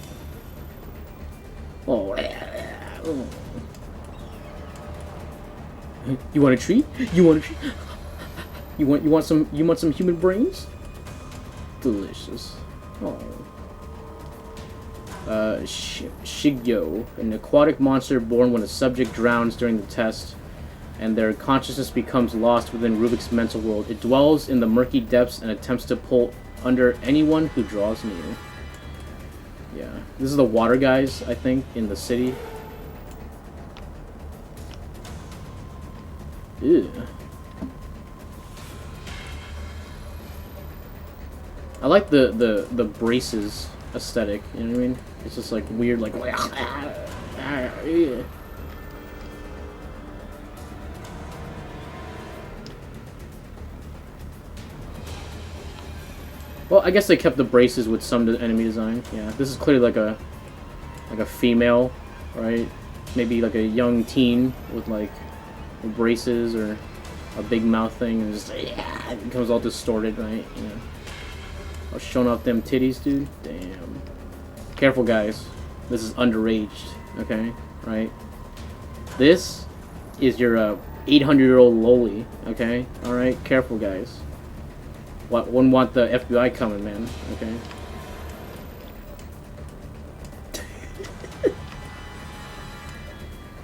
Oh. You want a treat? You want a treat? You want some human brains? Delicious. Oh. Shigyo, an aquatic monster born when a subject drowns during the test, and their consciousness becomes lost within Ruvik's mental world. It dwells in the murky depths and attempts to pull under anyone who draws near. Yeah, this is the water guys, I think, in the city. Ew. I like the braces aesthetic, you know what I mean? It's just like weird, like well, I guess they kept the braces with some enemy design. Yeah, this is clearly like a female, right? Maybe like a young teen with like braces or a big mouth thing, and just yeah, it becomes all distorted, right? You know. I was showing off them titties, dude. Damn. Careful, guys. This is underaged, okay? Right? This is your 800-year-old loli, okay? Alright? Careful, guys. Wouldn't want the FBI coming, man, okay?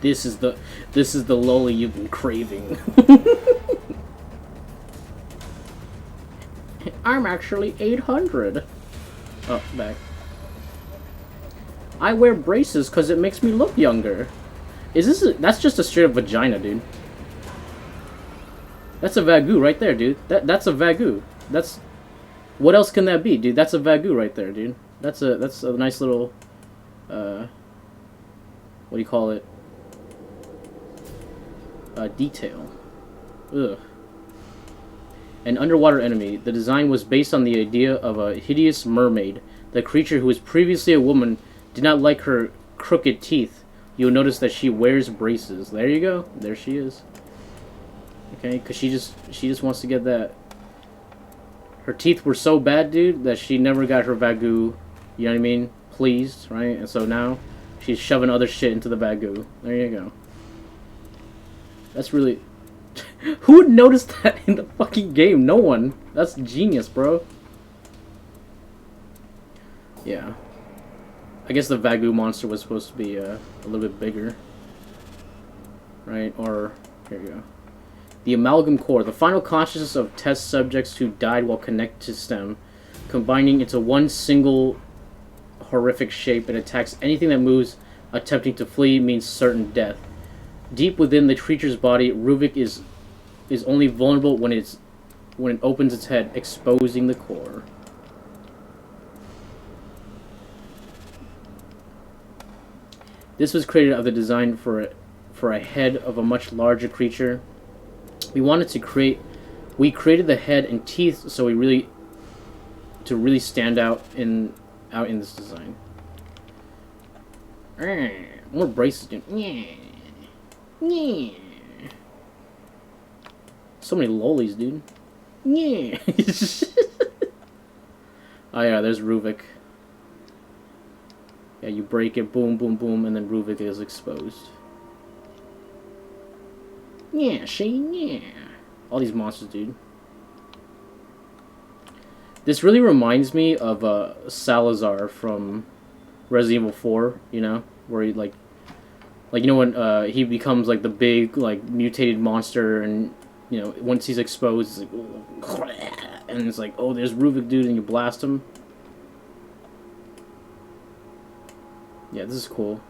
This is the loli you've been craving. I'm actually 800. Oh, back. I wear braces because it makes me look younger. That's just a straight up vagina, dude. That's a Vagu right there, dude. That's a Vagu. That's... What else can that be, dude? That's a Vagu right there, dude. That's a nice little... what do you call it? Detail. Ugh. An underwater enemy. The design was based on the idea of a hideous mermaid. The creature, who was previously a woman, did not like her crooked teeth. You'll notice that she wears braces. There you go. There she is. Okay, because she just wants to get that. Her teeth were so bad, dude, that she never got her Vagu, you know what I mean, pleased, right? And so now she's shoving other shit into the Vagu. There you go. That's really... Who would notice that in the fucking game? No one. That's genius, bro. Yeah. I guess the Vagu monster was supposed to be a little bit bigger. Right? Or... Here we go. The Amalgam Core. The final consciousness of test subjects who died while connected to STEM. Combining into one single horrific shape, it attacks anything that moves. Attempting to flee means certain death. Deep within the creature's body, Ruvik is only vulnerable when it opens its head, exposing the core. This was created of the design for a head of a much larger creature. We created the head and teeth so to really stand out in this design. More braces, dude. Yeah. So many lolis, dude. Yeah. Oh yeah, there's Ruvik. Yeah, you break it, boom, boom, boom, and then Ruvik is exposed. Yeah, yeah. All these monsters, dude. This really reminds me of Salazar from Resident Evil 4, you know? Where he, like you know when he becomes, like, the big, like, mutated monster, and, you know, once he's exposed, it's like... And it's like, oh, there's Ruvik, dude, and you blast him. Yeah, this is cool.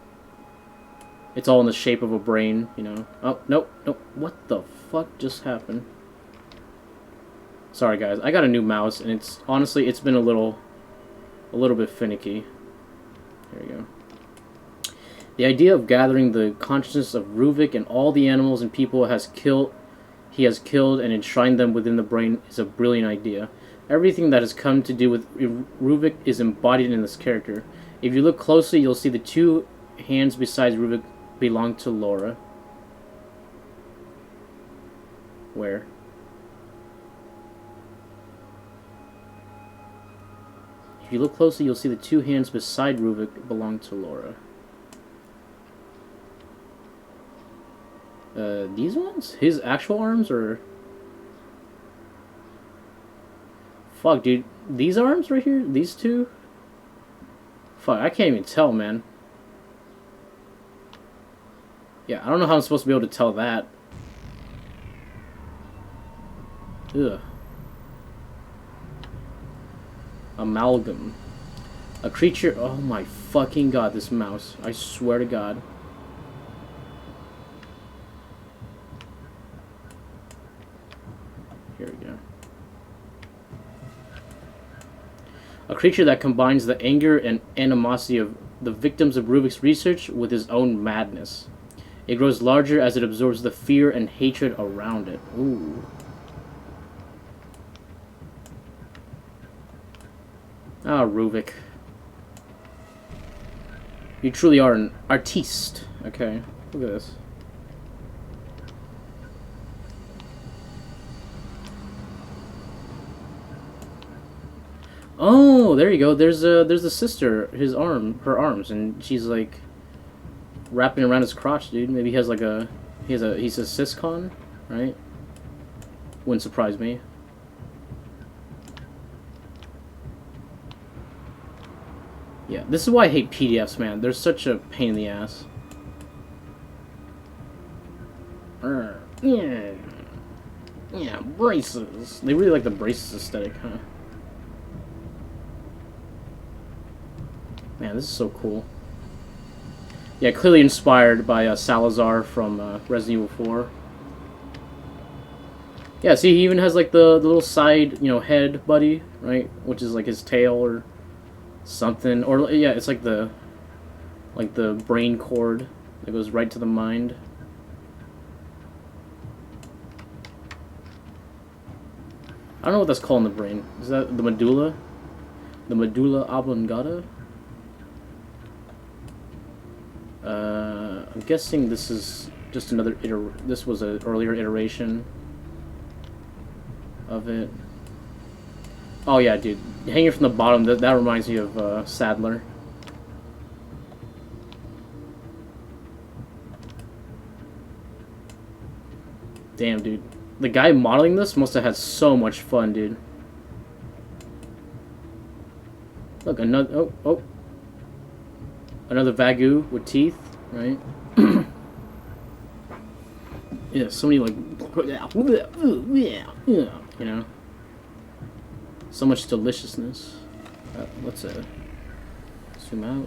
It's all in the shape of a brain, you know. Oh, nope, nope. What the fuck just happened? Sorry, guys. I got a new mouse, and it's... Honestly, it's been a little bit finicky. There we go. The idea of gathering the consciousness of Ruvik and all the animals and people he has killed and enshrined them within the brain is a brilliant idea. Everything that has come to do with Ruvik is embodied in this character. If you look closely, you'll see the two hands besides Ruvik belong to Laura. Where? If you look closely, you'll see the two hands beside Ruvik belong to Laura. These ones? His actual arms, or... Fuck, dude. These arms right here? These two? Fuck, I can't even tell, man. Yeah, I don't know how I'm supposed to be able to tell that. Ugh. Amalgam. A creature... Oh my fucking god, this mouse. I swear to god. Here we go. A creature that combines the anger and animosity of the victims of Ruvik's research with his own madness. It grows larger as it absorbs the fear and hatred around it. Ooh. Ah, Ruvik. You truly are an artiste. Okay, look at this. Oh, there you go. There's a sister, her arms, and she's like wrapping around his crotch, dude. Maybe he has like he's a siscon, right? Wouldn't surprise me. Yeah, this is why I hate PDFs, man. They're such a pain in the ass. Yeah. Yeah, braces. They really like the braces aesthetic, huh? Man, this is so cool. Yeah, clearly inspired by Salazar from Resident Evil 4. Yeah, see, he even has like the little side, head buddy, right? Which is like his tail or something. Or yeah, it's like the brain cord that goes right to the mind. I don't know what that's called in the brain. Is that the medulla? The medulla oblongata? I'm guessing this is just another this was an earlier iteration of it. Oh yeah, dude. Hanging from the bottom, that reminds me of Sadler. Damn, dude. The guy modeling this must have had so much fun, dude. Look, another... Oh. Another Vagu with teeth, right? Yeah, so many, like... You know? So much deliciousness. Let's zoom out.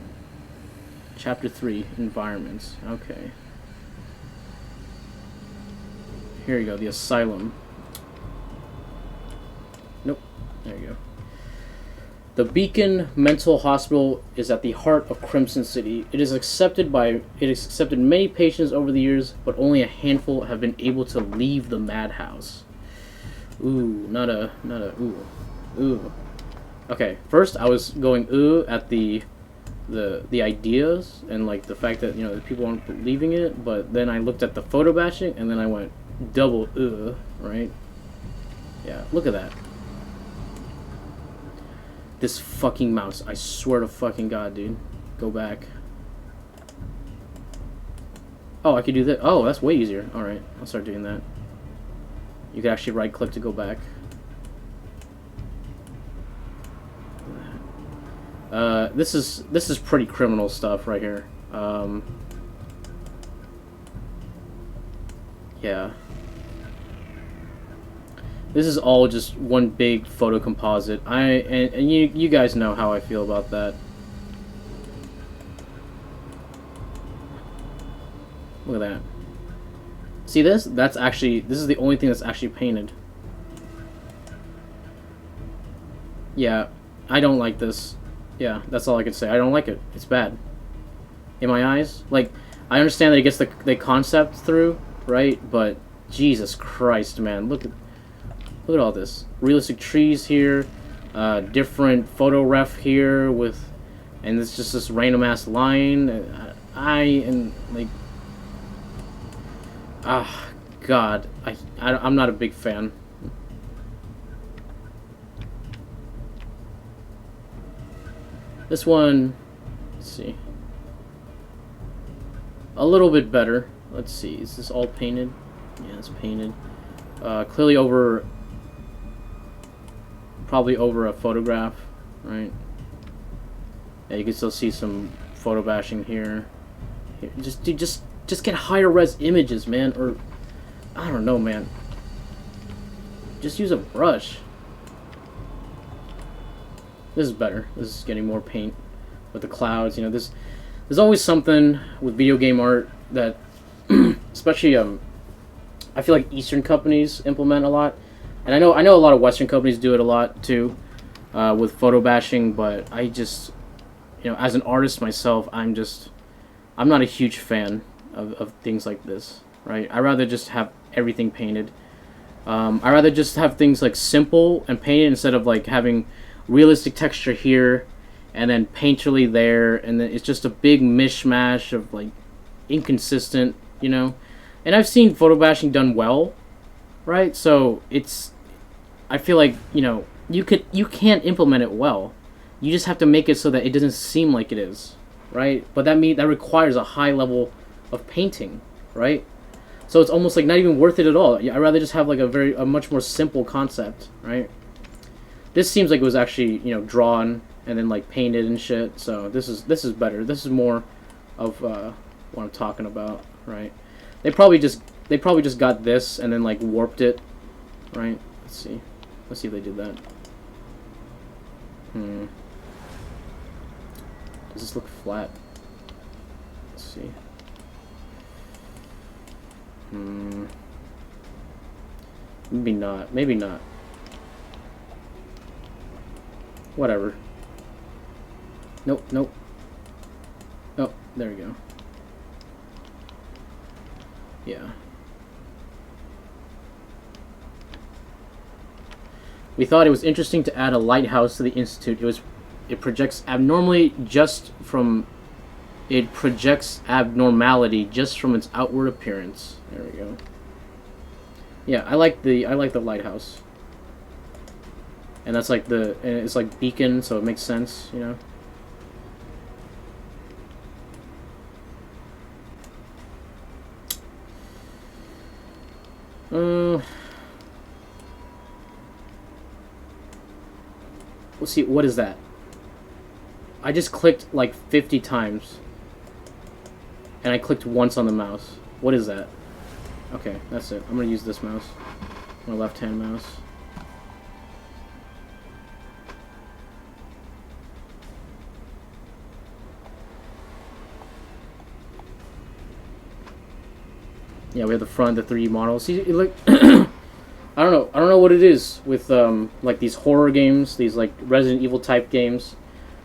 Chapter 3, Environments. Okay. Here you go, the asylum. Nope. There you go. The Beacon Mental Hospital is at the heart of Crimson City. It has accepted many patients over the years, but only a handful have been able to leave the madhouse. Ooh, not a ooh. Okay, first I was going ooh at the ideas and like the fact that the people aren't believing it, but then I looked at the photo bashing and then I went double right? Yeah, look at that. This fucking mouse, I swear to fucking god, dude. Go back. Oh, I could do that. Oh, that's way easier. Alright, I'll start doing that. You can actually right click to go back. This is pretty criminal stuff right here. Yeah. This is all just one big photo composite. And you guys know how I feel about that. Look at that. See this? This is the only thing that's actually painted. Yeah, I don't like this. Yeah, that's all I can say. I don't like it. It's bad. in my eyes. Like, I understand that it gets the concept through, right? But Jesus Christ, man, look at all this realistic trees here, different photo ref here with, and it's just this random ass line. I am like, God, I'm not a big fan. This one, let's see, a little bit better. Let's see, is this all painted? Yeah, it's painted. Clearly probably over a photograph, right? Yeah, you can still see some photo bashing here. Just get higher res images, man, or I don't know, man. Just use a brush. This is better. This is getting more paint with the clouds. You know, there's always something with video game art that, especially I feel like Eastern companies implement a lot, and I know a lot of Western companies do it a lot too, with photo bashing. But I just, you know, as an artist myself, I'm not a huge fan of things like this, right? I rather just have everything painted. I rather just have things like simple and painted instead of like having realistic texture here and then painterly there, and then it's just a big mishmash of like inconsistent, you know. And I've seen photo bashing done well, right? So I feel like, you know, you can't implement it well. You just have to make it so that it doesn't seem like it is, right? But that requires a high level of painting, right? So it's almost like not even worth it at all. I'd rather just have like a much more simple concept, right? This seems like it was actually, you know, drawn and then like painted and shit. So this is better. This is more of what I'm talking about, right? They probably just got this and then like warped it, right? Let's see if they did that. Does this look flat? Let's see. Maybe not. Maybe not. Whatever. Nope, nope. Oh, there we go. Yeah. We thought it was interesting to add a lighthouse to the Institute. It projects abnormality just from its outward appearance. There we go. Yeah, I like the lighthouse. And that's like and it's like beacon, so it makes sense, you know. Let's see, what is that? I just clicked like 50 times. And I clicked once on the mouse. What is that? Okay, that's it. I'm gonna use this mouse. My left-hand mouse. Yeah, we have the front, the 3D model. See, like, I don't know what it is with like these horror games, these like Resident Evil type games.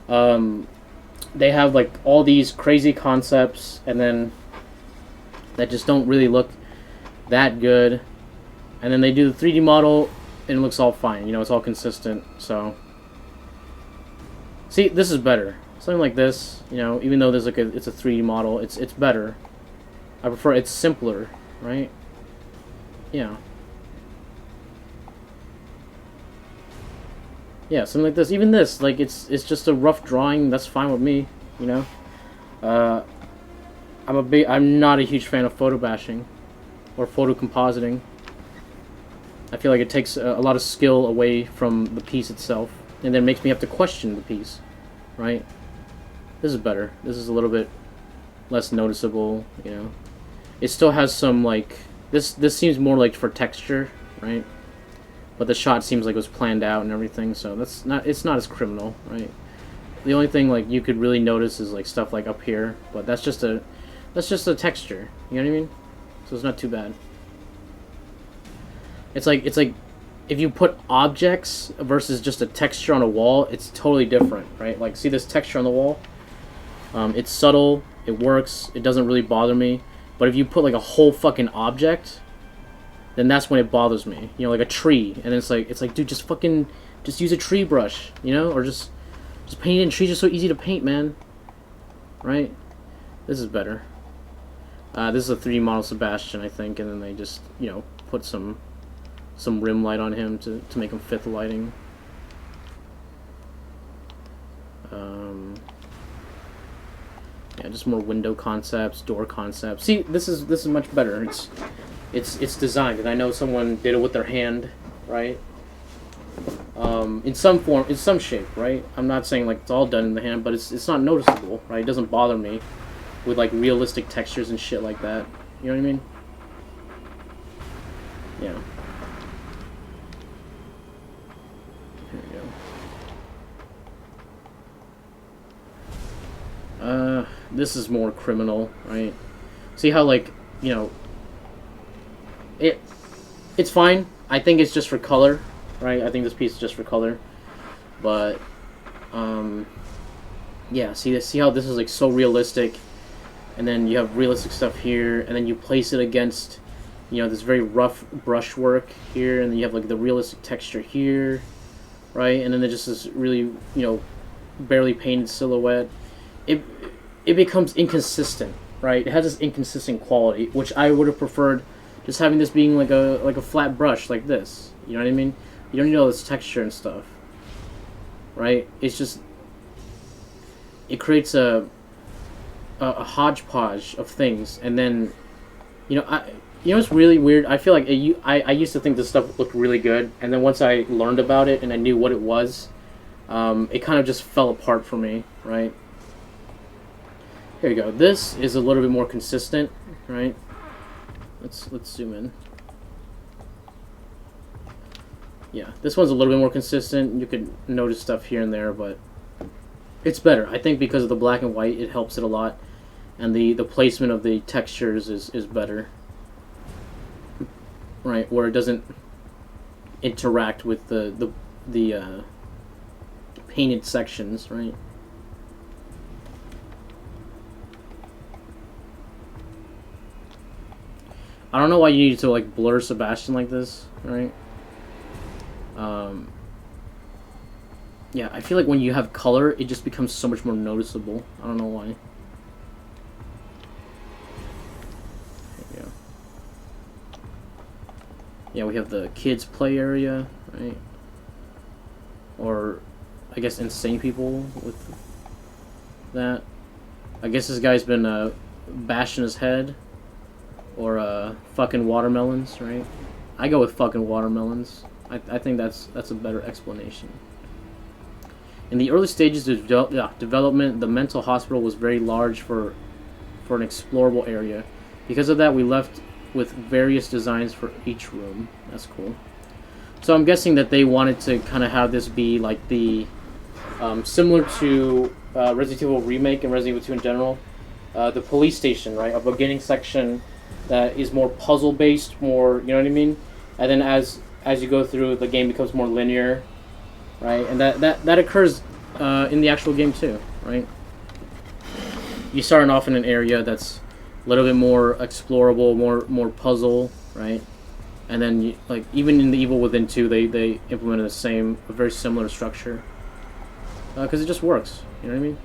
They have like all these crazy concepts, and then that just don't really look that good. And then they do the 3D model, and it looks all fine. You know, it's all consistent. So, see, this is better. Something like this, you know, even though there's like it's a 3D model, it's better. I prefer it's simpler, right? Yeah. Yeah, something like this. Even this, like it's just a rough drawing. That's fine with me, you know. I'm not a huge fan of photo bashing or photo compositing. I feel like it takes a lot of skill away from the piece itself, and then makes me have to question the piece, right? This is better. This is a little bit less noticeable, you know. It still has some like this seems more like for texture, right? But the shot seems like it was planned out and everything, so it's not as criminal, right? The only thing like you could really notice is like stuff like up here, but that's just a texture, you know what I mean? So it's not too bad. It's like if you put objects versus just a texture on a wall, it's totally different, right? Like see this texture on the wall? It's subtle, It works. It doesn't really bother me. But if you put like a whole fucking object, then that's when it bothers me. You know, like a tree, and it's like, dude, just use a tree brush, you know, or just paint it in. Trees are so easy to paint, man. Right? This is better. This is a 3D model Sebastian, I think, and then they just, you know, put some rim light on him to make him fit the lighting. Yeah, just more window concepts, door concepts. See, this is much better. It's designed, and I know someone did it with their hand, right? In some form, in some shape, right? I'm not saying like it's all done in the hand, but it's not noticeable, right? It doesn't bother me with like realistic textures and shit like that. You know what I mean? Yeah. Here we go. This is more criminal, right? See how, like, you know, it's fine. I think it's just for color, right? I think this piece is just for color, but yeah. See how this is like so realistic, and then you have realistic stuff here, and then you place it against, you know, this very rough brushwork here, and then you have like the realistic texture here, right? And then there's just this really, you know, barely painted silhouette. It becomes inconsistent, right? It has this inconsistent quality, which I would have preferred just having this being like a flat brush like this. You know what I mean? You don't need all this texture and stuff, right? It's just, it creates a hodgepodge of things, and then, you know, it's really weird. I feel like I used to think this stuff looked really good, and then once I learned about it and I knew what it was, it kind of just fell apart for me, right? Here we go. This is a little bit more consistent, right? Let's zoom in. Yeah, this one's a little bit more consistent. You could notice stuff here and there, but it's better. I think because of the black and white, it helps it a lot, and the placement of the textures is better, right? Where it doesn't interact with the painted sections, right? I don't know why you need to like blur Sebastian like this, right? Yeah, I feel like when you have color, it just becomes so much more noticeable. I don't know why. There you go. Yeah, we have the kids' play area, right? Or, I guess, insane people with that. I guess this guy's been bashing his head. Or fucking watermelons, right? I go with fucking watermelons. I think that's a better explanation. In the early stages of development, the mental hospital was very large for an explorable area. Because of that, we left with various designs for each room. That's cool. So I'm guessing that they wanted to kind of have this be like the similar to Resident Evil Remake and Resident Evil 2 in general, the police station, right? A beginning section that is more puzzle based, more, you know what I mean? And then as you go through, the game becomes more linear, right? And that occurs in the actual game too, right? You starting off in an area that's a little bit more explorable, more puzzle, right? And then you, like, even in the Evil Within 2, they implemented a very similar structure because it just works. You know what I mean?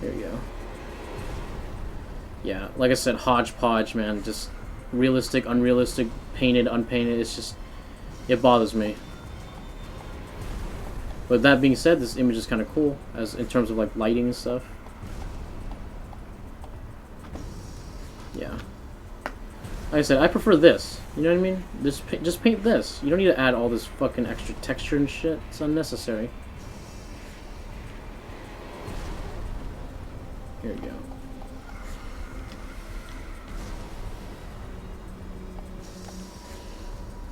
Here you go. Yeah, like I said, hodgepodge, man. Just realistic, unrealistic, painted, unpainted. It's just, it bothers me. But that being said, this image is kind of cool as in terms of like lighting and stuff. Yeah. Like I said, I prefer this. You know what I mean? Just paint this. You don't need to add all this fucking extra texture and shit. It's unnecessary. Here we go.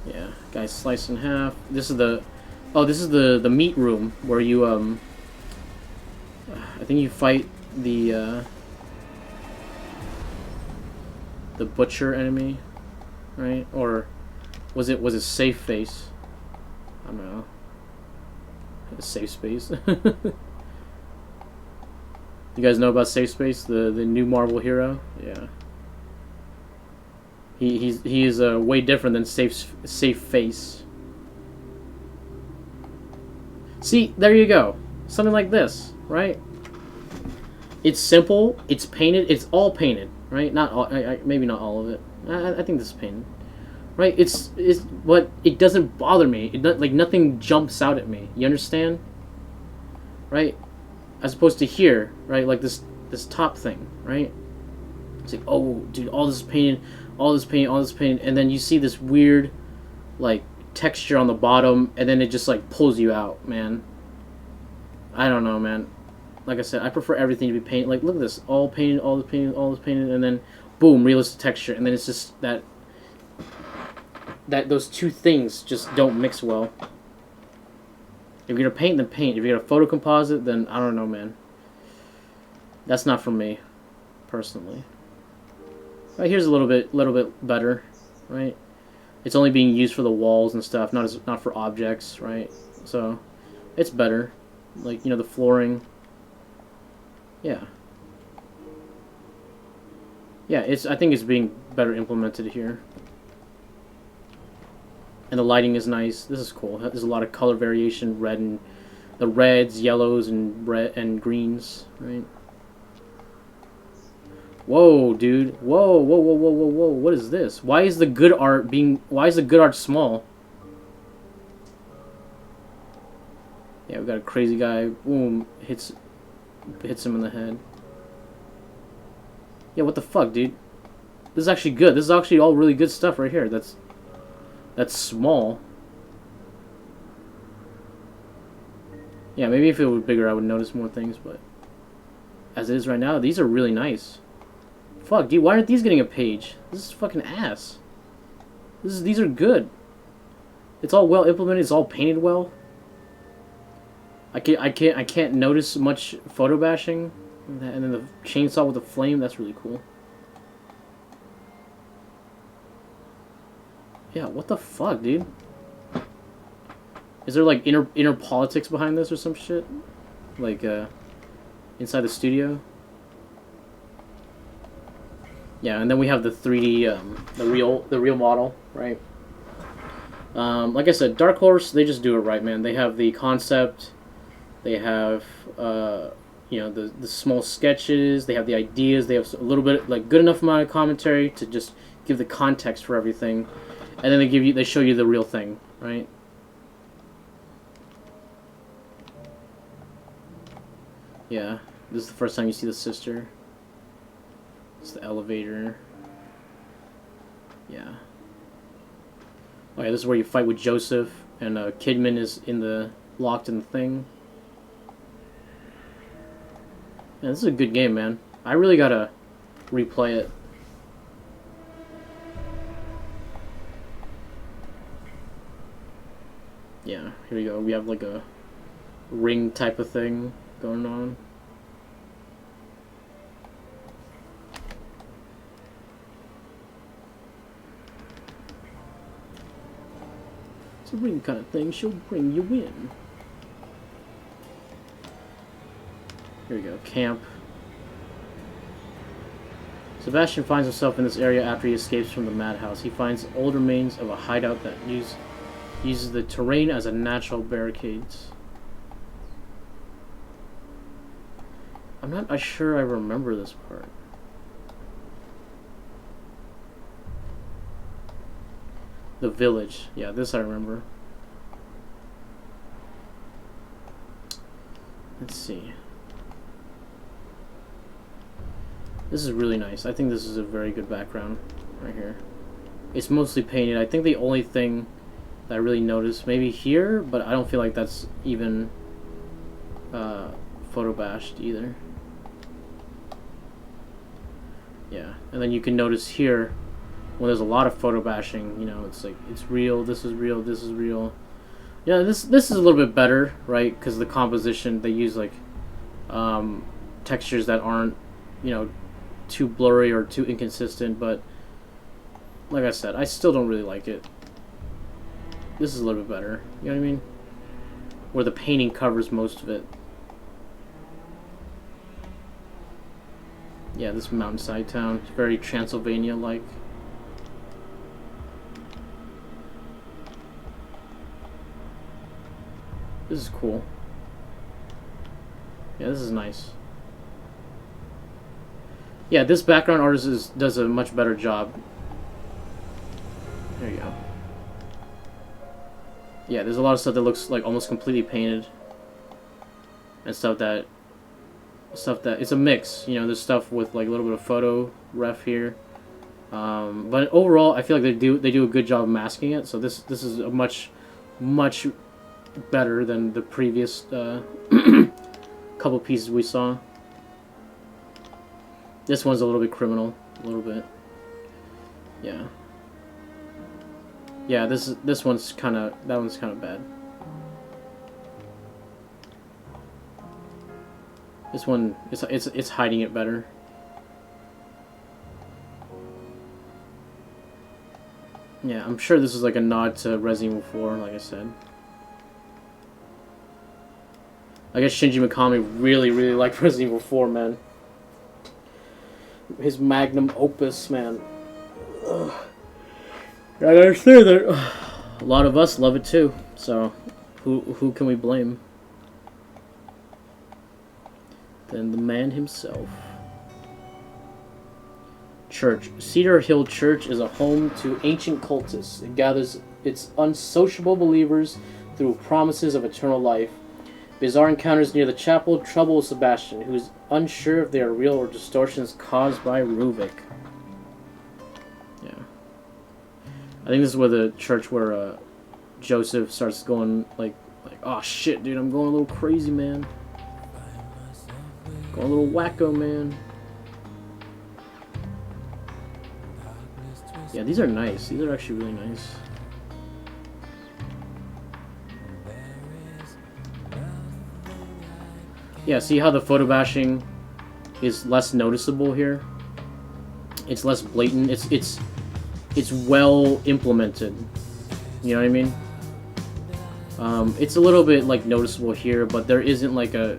Yeah, guys sliced in half. This is the meat room where you I think you fight the butcher enemy, right? Or was it safe face? I don't know. A safe space. You guys know about Safe Space, the new Marvel hero? Yeah. He is way different than Safe Face. See, there you go. Something like this, right? It's simple. It's painted. It's all painted, right? Not all. Maybe not all of it. I think this is painted, right? It's but it doesn't bother me. Like nothing jumps out at me. You understand? Right? As opposed to here, right? Like this top thing, right? It's like, oh, dude, all this painted, all this paint, all this paint, and then you see this weird, like, texture on the bottom, and then it just like pulls you out, man. I don't know, man. Like I said, I prefer everything to be painted. Like, look at this, all painted, all this painted, all this painted, and then boom, realistic texture, and then it's just that those two things just don't mix well. If you're gonna paint, then paint. If you're gonna photo composite, then I don't know, man. That's not for me, personally. Right, here's a little bit better, right? It's only being used for the walls and stuff, not for objects, right? So, it's better. Like, you know, the flooring. Yeah. Yeah, I think it's being better implemented here. And the lighting is nice. This is cool. There's a lot of color variation, the reds, yellows, and red and greens, right? Whoa, dude. Whoa, whoa, whoa, whoa, whoa, whoa. What is this? Why is the good art small? Yeah, we got a crazy guy. Boom. Hits him in the head. Yeah, what the fuck, dude? This is actually good. This is actually all really good stuff right here. That's small. Yeah, maybe if it were bigger I would notice more things, but as it is right now, these are really nice. Fuck, dude, why aren't these getting a page? This is fucking ass. These are good. It's all well implemented. It's all painted well. I can't notice much photo bashing. And then the chainsaw with the flame. That's really cool. Yeah, what the fuck, dude? Is there like inner politics behind this or some shit? Like inside the studio? Yeah, and then we have the 3D, the real model, right? Like I said, Dark Horse, they just do it right, man. They have the concept, they have, you know, the small sketches, they have the ideas, they have a little bit, like, good enough amount of commentary to just give the context for everything, and then they show you the real thing, right? Yeah, this is the first time you see the sister. It's the elevator. Yeah. Oh yeah, this is where you fight with Joseph, and Kidman is locked in the thing. Yeah, this is a good game, man. I really gotta replay it. Yeah, here we go. We have like a ring type of thing going on. It's a ring kind of thing. She'll bring you in. Here we go. Camp. Sebastian finds himself in this area after he escapes from the madhouse. He finds old remains of a hideout that uses the terrain as a natural barricades. I'm not sure I remember this part. The village. Yeah, this I remember. Let's see. This is really nice. I think this is a very good background right here. It's mostly painted. I think the only thing that I really noticed, maybe here, but I don't feel like that's even photo bashed either. Yeah, and then you can notice here when there's a lot of photo bashing, you know, it's like, it's real, this is real, this is real. Yeah, this is a little bit better, right? Because the composition, they use like textures that aren't, you know, too blurry or too inconsistent, but like I said, I still don't really like it. This is a little bit better, you know what I mean? Where the painting covers most of it. Yeah, this mountainside town. It's very Transylvania-like. This is cool. Yeah, this is nice. Yeah, this background artist does a much better job. There you go. Yeah, there's a lot of stuff that looks like almost completely painted. And stuff that it's a mix, you know. There's stuff with like a little bit of photo ref here, but overall I feel like they do a good job of masking it. So this is a much better than the previous couple pieces we saw. This one's a little bit criminal, a little bit. Yeah, this one's kind of, that one's kind of bad. This one, it's hiding it better. Yeah, I'm sure this is like a nod to Resident Evil 4, like I said. I guess Shinji Mikami really liked Resident Evil 4, man. His magnum opus, man. Ugh. I understand that a lot of us love it too, so who can we blame? Than the man himself. Church. Cedar Hill Church is a home to ancient cultists. It gathers its unsociable believers through promises of eternal life. Bizarre encounters near the chapel trouble Sebastian, who is unsure if they are real or distortions caused by Ruvik. Yeah. I think this is where the church where Joseph starts going like, oh shit, dude, I'm going a little crazy, man. Going a little wacko, man. Yeah, these are nice. These are actually really nice. Yeah, see how the photo bashing is less noticeable here? It's less blatant. It's well implemented. You know what I mean? It's a little bit like noticeable here, but there isn't like a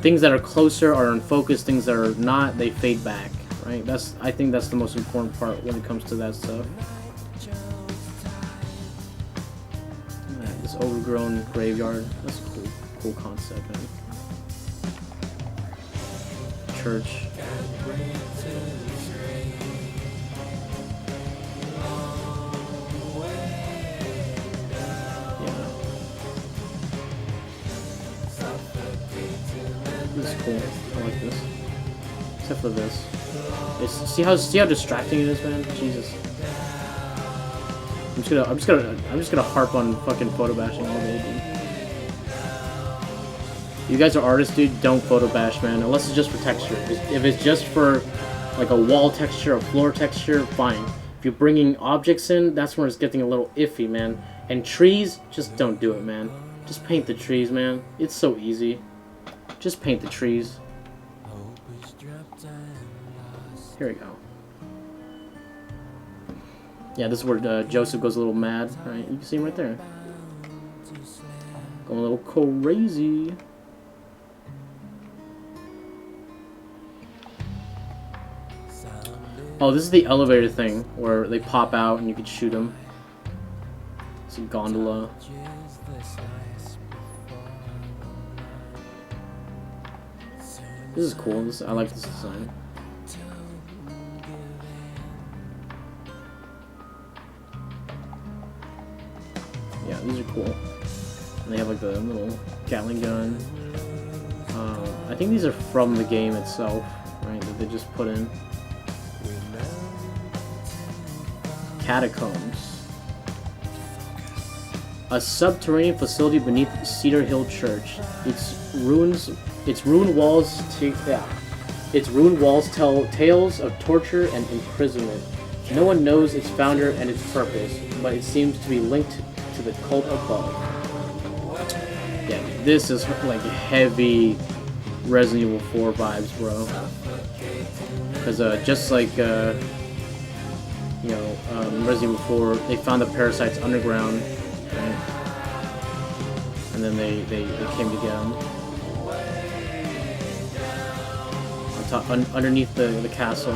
things that are closer are in focus, things that are not, they fade back, right? I think that's the most important part when it comes to that stuff. This overgrown graveyard, that's a cool concept, man. Church. This is cool. I like this. Except for this. See how distracting it is, man? Jesus. I'm just gonna harp on fucking photo bashing all day, dude. You guys are artists, dude. Don't photo bash, man. Unless it's just for texture. If it's just for like a wall texture, a floor texture, fine. If you're bringing objects in, that's where it's getting a little iffy, man. And trees, just don't do it, man. Just paint the trees, man. It's so easy. Just paint the trees. Here we go. Yeah, this is where Joseph goes a little mad. Right, you can see him right there. Going a little crazy. Oh, this is the elevator thing where they pop out and you can shoot them. It's a gondola. This is cool. I like this design. Yeah, these are cool. And they have like the little Gatling gun. I think these are from the game itself, right? That they just put in. Catacombs. A subterranean facility beneath Cedar Hill Church. Its ruined walls tell tales of torture and imprisonment. No one knows its founder and its purpose, but it seems to be linked to the cult above. Yeah, this is like heavy Resident Evil 4 vibes, bro. Because just like Resident Evil 4, they found the parasites underground, right? And then they came to get them. underneath the castle.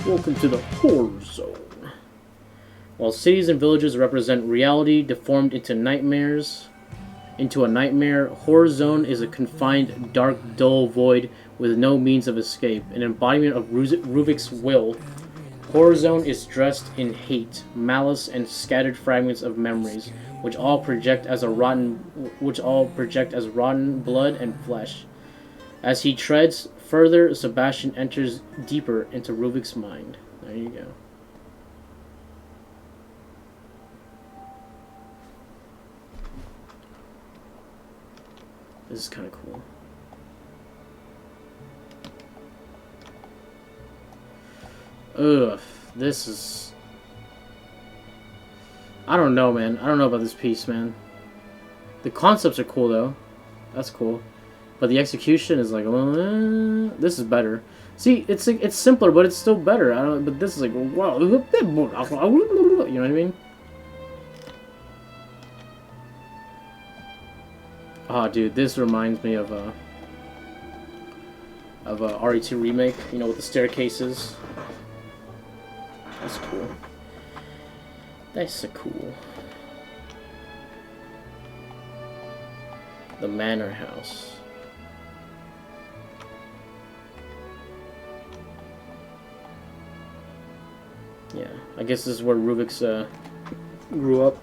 Welcome to the horror zone. While cities and villages represent reality deformed into nightmares, into a nightmare, Horror Zone is a confined, dark, dull void with no means of escape, an embodiment of Ruvik's will. Horror Zone is dressed in hate, malice, and scattered fragments of memories, which all project as rotten blood and flesh. As he treads further, Sebastian enters deeper into Ruvik's mind. There you go. This is kind of cool. Ugh, this is... I don't know, man. I don't know about this piece, man. The concepts are cool, though. That's cool. But the execution is like, this is better. See, it's simpler, but it's still better. I don't. But this is like, wow. You know what I mean? Oh, dude, this reminds me of a RE2 remake. You know, with the staircases. That's cool. That's so cool. The Manor House. Yeah, I guess this is where Ruvik's grew up.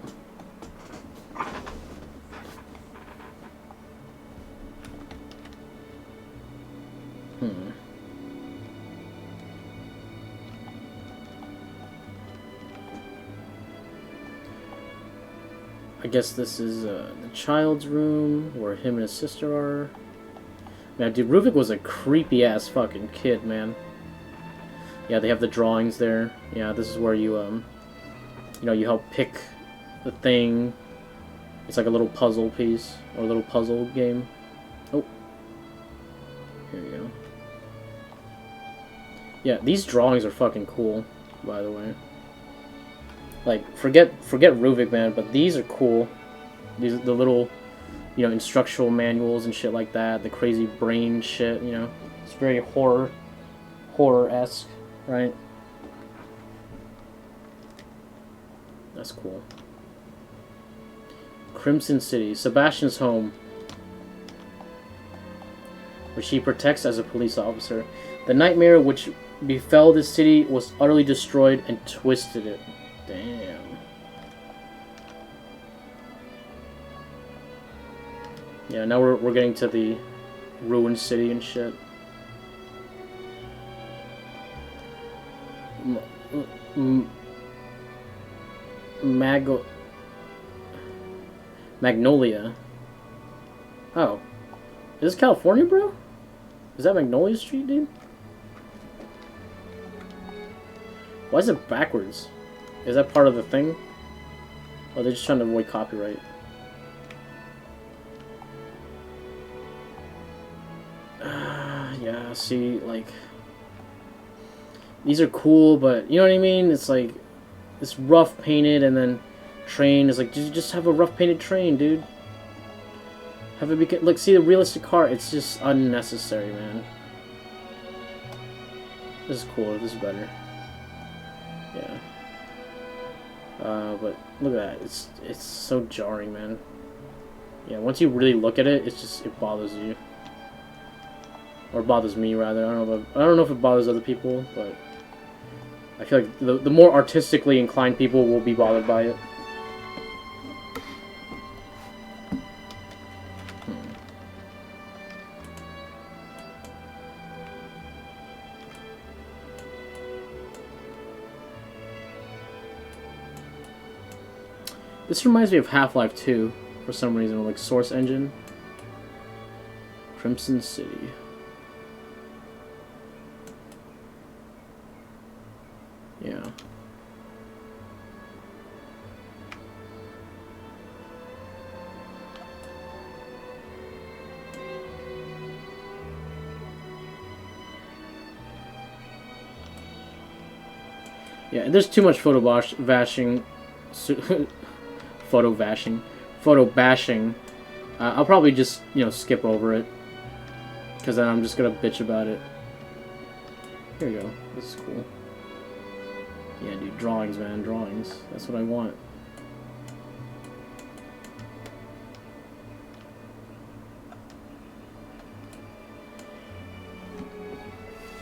I guess this is the child's room where him and his sister are. Man, dude, Ruvik was a creepy ass fucking kid, man. Yeah, they have the drawings there. Yeah, this is where you you know, you help pick the thing. It's like a little puzzle piece or a little puzzle game. Oh, here we go. Yeah, these drawings are fucking cool, by the way. Like, forget Ruvik, man, but these are cool. These are the little, you know, instructional manuals and shit like that. The crazy brain shit, you know. It's very horror-esque, right? That's cool. Crimson City, Sebastian's home, which he protects as a police officer. The nightmare which befell this city was utterly destroyed and twisted it. Damn. Yeah, now we're getting to the ruined city and shit. Magnolia. Oh. Is this California, bro? Is that Magnolia Street, dude? Why is it backwards? Is that part of the thing? Or are they just trying to avoid copyright? Yeah, see, like... These are cool, but, you know what I mean? It's like... It's rough painted, and then... Train is like, just have a rough painted train, dude. Have it be... Like, see the realistic car? It's just unnecessary, man. This is cooler. This is better. Yeah. But look at that. It's so jarring, man. Yeah, once you really look at it, it bothers you. Or bothers me, rather. I don't know if it bothers other people, but I feel like the more artistically inclined people will be bothered by it. This reminds me of Half-Life 2, for some reason, like Source Engine. Crimson City. Yeah. Yeah, there's too much photo bashing I'll probably just, you know, skip over it, because then I'm just gonna bitch about it. Here we go. This is cool. Yeah, dude, drawings, man, drawings. That's what I want.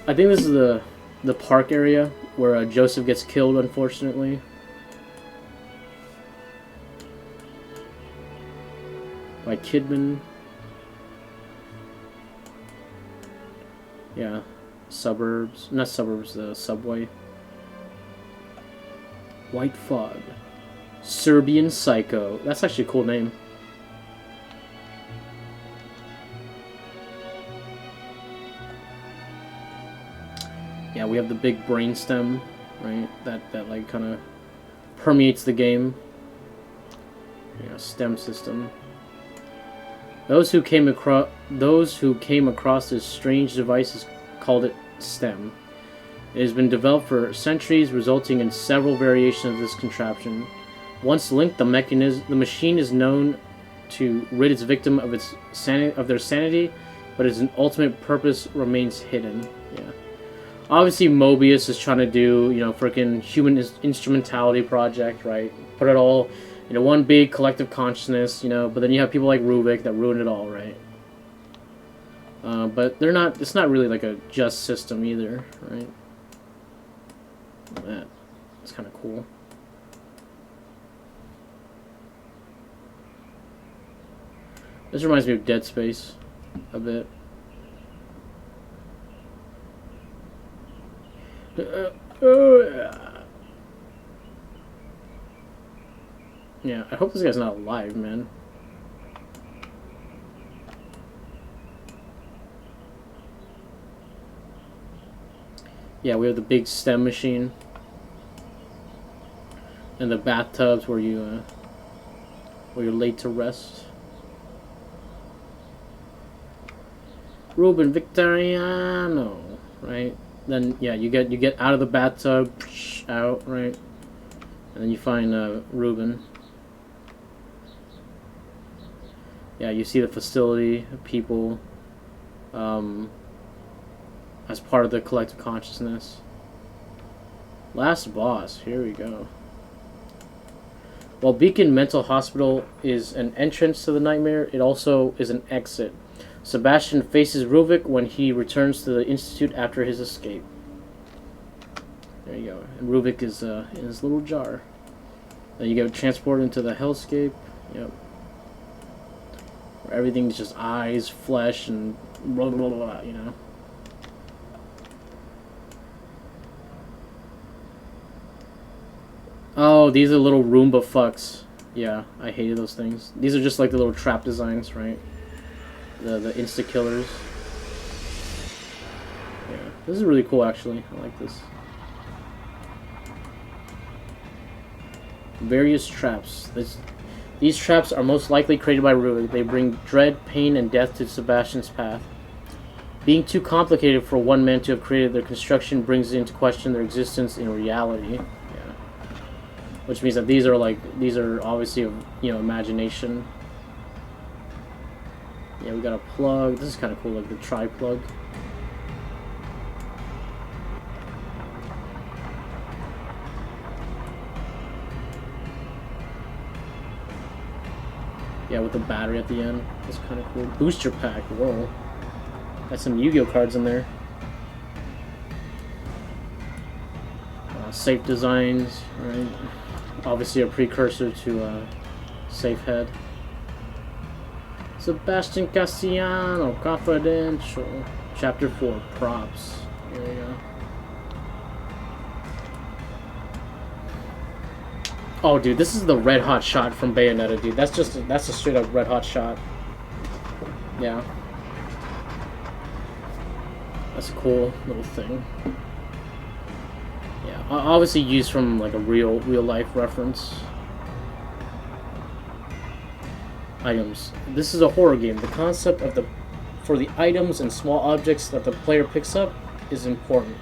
I think this is the park area where Joseph gets killed, unfortunately. By Kidman. Yeah. Suburbs. Not suburbs, the subway. White Fog. Serbian Psycho. That's actually a cool name. Yeah, we have the big brainstem, right? That like kind of permeates the game. Yeah, STEM system. Those who came across this strange device called it STEM. It has been developed for centuries, resulting in several variations of this contraption. Once linked, the machine is known to rid its victim of their sanity, but its ultimate purpose remains hidden. Yeah. Obviously, Mobius is trying to do, you know, freaking human instrumentality project, right? Put it all into one big collective consciousness, you know. But then you have people like Rubik that ruin it all, right? But they're not. It's not really like a just system either, right? That it's kind of cool. This reminds me of Dead Space a bit. Yeah, I hope this guy's not alive, man. Yeah, we have the big STEM machine. And the bathtubs where you're laid to rest. Ruben Victoriano, right? Then yeah, you get out of the bathtub, out, right? And then you find Ruben. Yeah, you see the facility, people, as part of the collective consciousness. Last boss, here we go. While Beacon Mental Hospital is an entrance to the nightmare, it also is an exit. Sebastian faces Ruvik when he returns to the Institute after his escape. There you go. And Ruvik is in his little jar. Then you get transported into the hellscape. Yep. Where everything's just eyes, flesh, and blah, blah, blah, blah, you know. Oh, these are little Roomba fucks. Yeah, I hated those things. These are just like the little trap designs, right? The insta-killers. Yeah, this is really cool actually. I like this. Various traps. These traps are most likely created by Ruvik. They bring dread, pain, and death to Sebastian's path. Being too complicated for one man to have created, their construction brings into question their existence in reality. Yeah. Which means that these are obviously of, you know, imagination. Yeah, we got a plug. This is kind of cool, like the tri-plug. Yeah, with the battery at the end. That's kind of cool. Booster pack. Whoa. Got some Yu-Gi-Oh cards in there. Safe designs, right? Obviously a precursor to Safe Head. Sebastian Castellano, Confidential. Chapter 4, Props. Here we go. Oh, dude, this is the red hot shot from Bayonetta, dude. That's a straight up red hot shot. Yeah. That's a cool little thing. Yeah, obviously used from like a real life reference. Items. This is a horror game. The concept of for the items and small objects that the player picks up is important.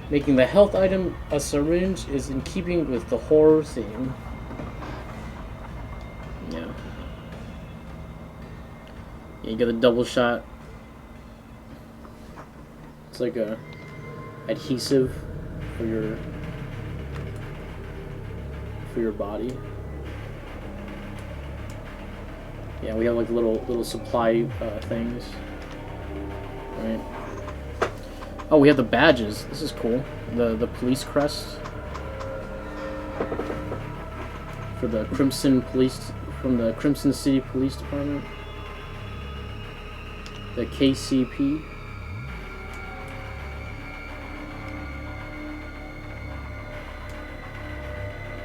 Making the health item a syringe is in keeping with the horror theme. Yeah. Yeah, you get a double shot. It's like a adhesive for your body. Yeah, we have like little supply things. Right. Oh, we have the badges. This is cool. The police crest for the Crimson Police, from the Crimson City Police Department. The KCP.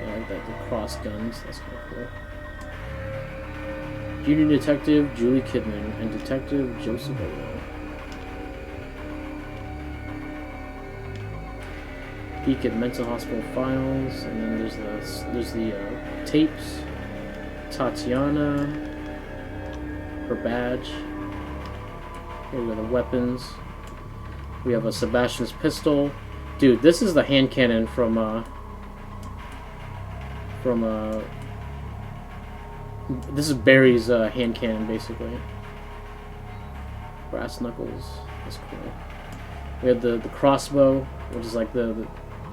I like that, the cross guns. That's kind of cool. Junior Detective Julie Kidman and Detective Joseph Owen. Peek at mental hospital files, and then there's the tapes. Tatiana, her badge. Here we go, the weapons. We have a Sebastian's pistol. Dude, this is the hand cannon from this is Barry's hand cannon, basically. Brass knuckles. That's cool. We have the crossbow, which is like the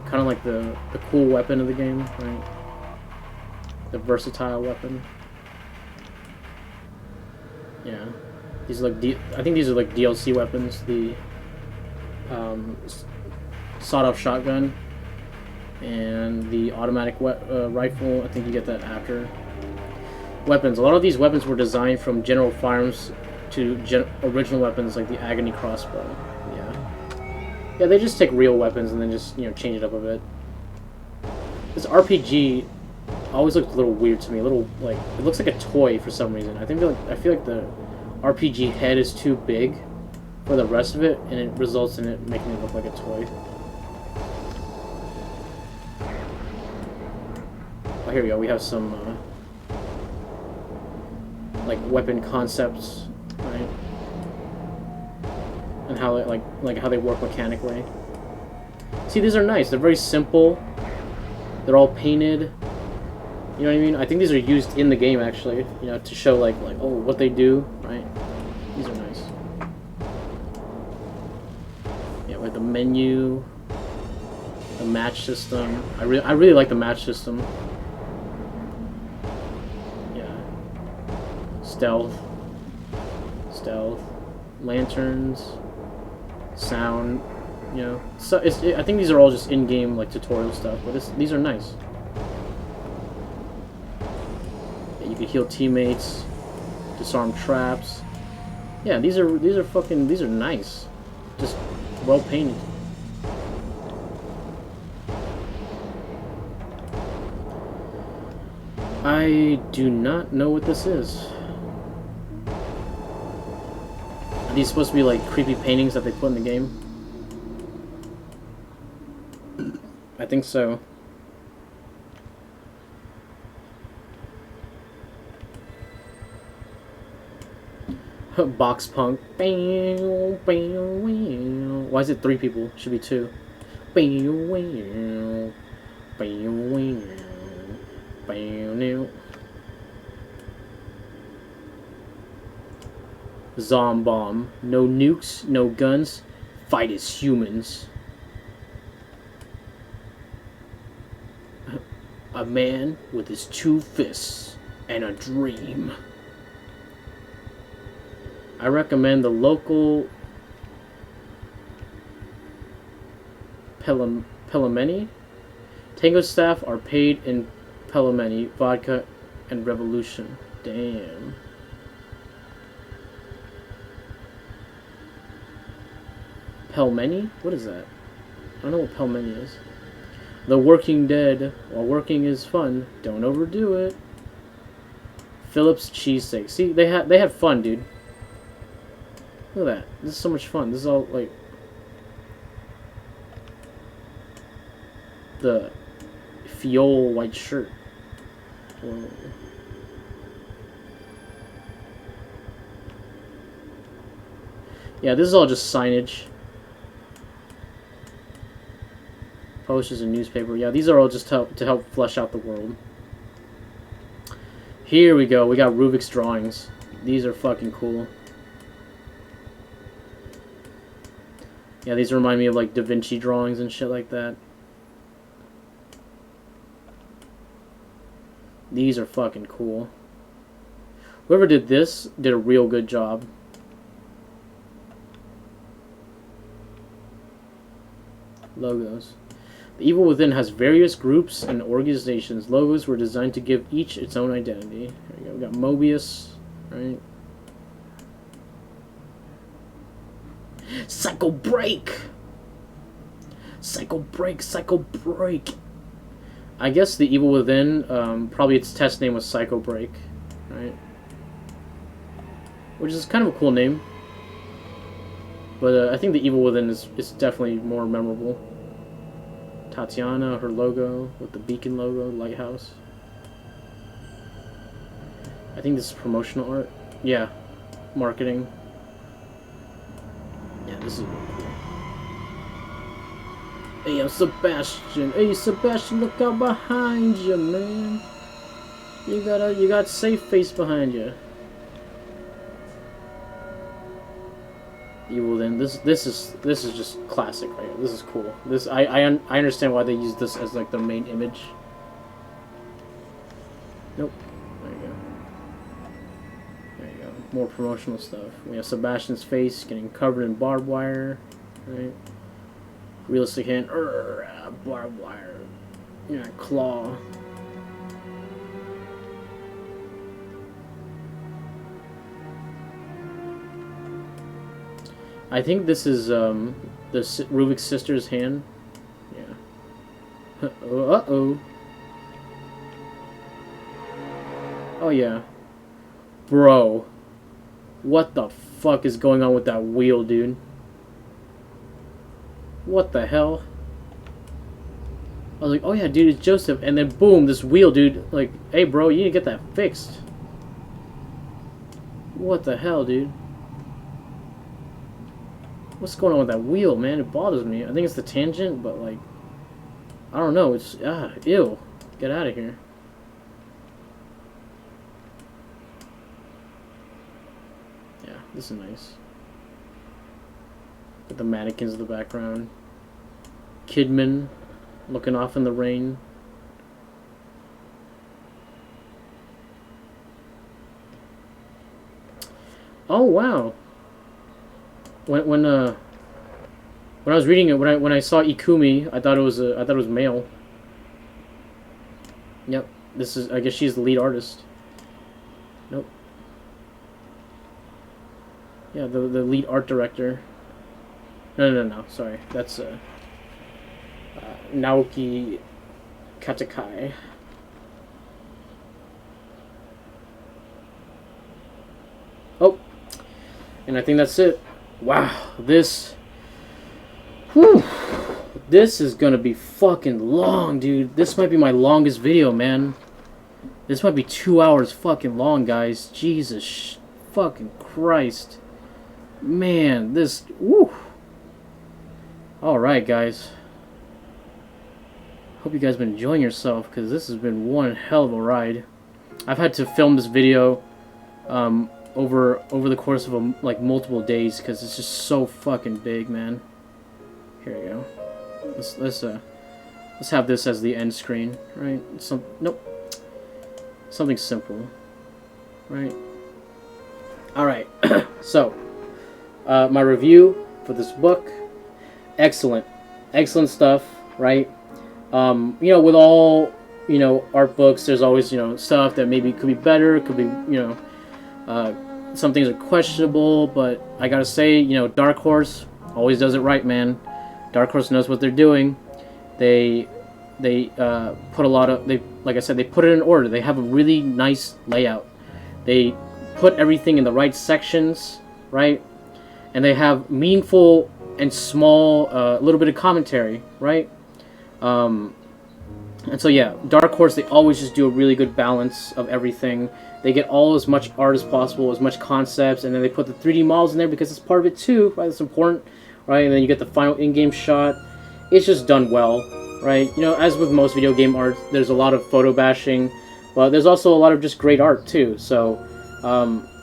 kind of like the cool weapon of the game, right? The versatile weapon. Yeah, these are like I think these are like DLC weapons. The sawed-off shotgun and the automatic rifle. I think you get that after. Weapons. A lot of these weapons were designed from General Firearms to original weapons like the Agony crossbow. Yeah, they just take real weapons and then just, you know, change it up a bit. This RPG always looked a little weird to me. A little, like, it looks like a toy for some reason. I feel like the RPG head is too big for the rest of it, and it results in it making it look like a toy. Oh, here we go. We have some like weapon concepts, right? And how they, like how they work mechanically. See, these are nice. They're very simple. They're all painted. You know what I mean? I think these are used in the game actually. You know, to show like oh, what they do, right? These are nice. Yeah, with the menu, the match system. I really like the match system. Yeah. Stealth, lanterns, sound, you know. So I think these are all just in-game like tutorial stuff, but these are nice. Yeah, you can heal teammates, disarm traps. Yeah, these are nice, just well painted. I do not know what this is. Are these supposed to be like creepy paintings that they put in the game? I think so. Box punk. Why is it 3 people? Should be 2. Zombomb. No nukes, no guns. Fight as humans. A man with his 2 fists and a dream. I recommend the local Pellemeni. Tango staff are paid in Pellemeni, vodka, and revolution. Damn. Pelmeni? What is that? I don't know what Pelmeni is. The Working Dead. While working is fun, don't overdo it. Phillips cheesesteak. See, they had fun, dude. Look at that. This is so much fun. This is all like the Fiole white shirt. Whoa. Yeah, this is all just signage. Posters and newspaper. Yeah, these are all just to help flesh out the world. Here we go. We got Rubik's drawings. These are fucking cool. Yeah, these remind me of like Da Vinci drawings and shit like that. These are fucking cool. Whoever did this did a real good job. Logos. The Evil Within has various groups and organizations. Logos were designed to give each its own identity. Here we go. We got Mobius, right? Psycho Break! Psycho Break, Psycho Break! I guess the Evil Within, probably its test name was Psycho Break, right? Which is kind of a cool name. But I think the Evil Within is definitely more memorable. Tatiana, her logo, with the beacon logo, lighthouse. I think this is promotional art. Yeah, marketing. Yeah, this is really cool. Hey, I'm Sebastian. Hey, Sebastian, look out behind you, man. You got safe face behind you. Evil Then. This is just classic right here. This is cool. This I understand why they use this as like their main image. Nope. There you go. There you go. More promotional stuff. We have Sebastian's face getting covered in barbed wire, right? Realistic hand. Barbed wire. Yeah, claw. I think this is the Rubik's sister's hand. Yeah. Uh-oh. Oh yeah. Bro. What the fuck is going on with that wheel, dude? What the hell? I was like, oh yeah, dude, it's Joseph. And then boom, this wheel, dude. Like, hey bro, you need to get that fixed. What the hell, dude? What's going on with that wheel, man? It bothers me. I think it's the tangent, but like, I don't know. It's ew. Get out of here. Yeah, this is nice. With the mannequins in the background. Kidman looking off in the rain. Oh wow. When I was reading it, when I saw Ikumi, I thought it was male. Yep, this is, I guess she's the lead artist. Nope. Yeah, the lead art director. No. Sorry, that's Naoki Katakai. Oh, and I think that's it. Wow, this is gonna be fucking long, dude. This might be my longest video, man. This might be 2 hours fucking long, guys. Jesus fucking Christ. Man, this, woo. Alright, guys. Hope you guys been enjoying yourself, because this has been one hell of a ride. I've had to film this video, over the course of like multiple days, because it's just so fucking big, man. Here we go. Let's have this as the end screen, right? Nope. Something simple, right? All right. So, my review for this book, excellent stuff, right? You know, with all, you know, art books, there's always, you know, stuff that maybe could be better, could be, you know, some things are questionable, but I gotta say, you know, Dark Horse always does it right, man. Dark Horse knows what they're doing. They put a lot of, like I said, they put it in order. They have a really nice layout. They put everything in the right sections, right? And they have meaningful and small, little bit of commentary, right? And so yeah, Dark Horse, they always just do a really good balance of everything. They get all as much art as possible, as much concepts, and then they put the 3D models in there because it's part of it too, right? It's important, right? And then you get the final in-game shot. It's just done well, right? You know, as with most video game art, there's a lot of photo bashing, but there's also a lot of just great art too. So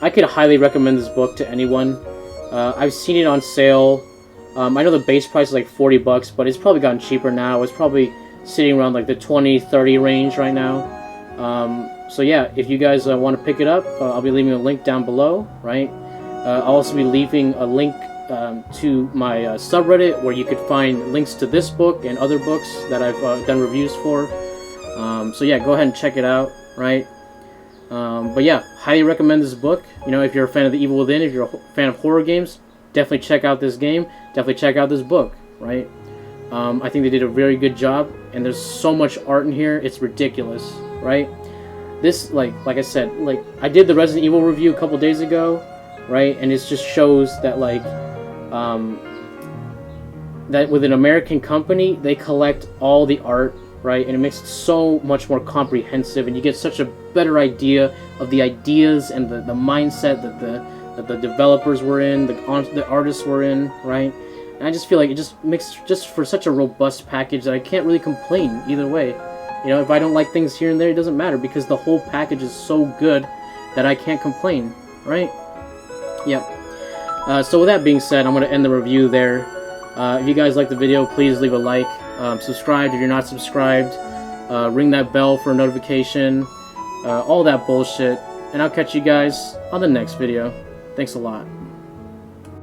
I could highly recommend this book to anyone. I've seen it on sale I know the base price is like 40 bucks, but it's probably gotten cheaper now. It's probably sitting around like the 20-30 range right now. So yeah, if you guys want to pick it up, I'll be leaving a link down below, right? I'll also be leaving a link to my subreddit where you could find links to this book and other books that I've done reviews for. So yeah, go ahead and check it out, right? But yeah, highly recommend this book. You know, if you're a fan of The Evil Within, if you're a fan of horror games, definitely check out this game. Definitely check out this book, right? I think they did a very good job, and there's so much art in here, it's ridiculous, right? This, like I said, like I did the Resident Evil review a couple days ago, right? And it just shows that like that with an American company, they collect all the art, right? And it makes it so much more comprehensive, and you get such a better idea of the ideas and the mindset that the developers were in, the artists were in, right? And I just feel like it just makes just for such a robust package that I can't really complain either way. You know, if I don't like things here and there, it doesn't matter because the whole package is so good that I can't complain, right? Yep. So with that being said, I'm going to end the review there. If you guys like the video, please leave a like. Subscribe if you're not subscribed. Ring that bell for a notification. All that bullshit. And I'll catch you guys on the next video. Thanks a lot.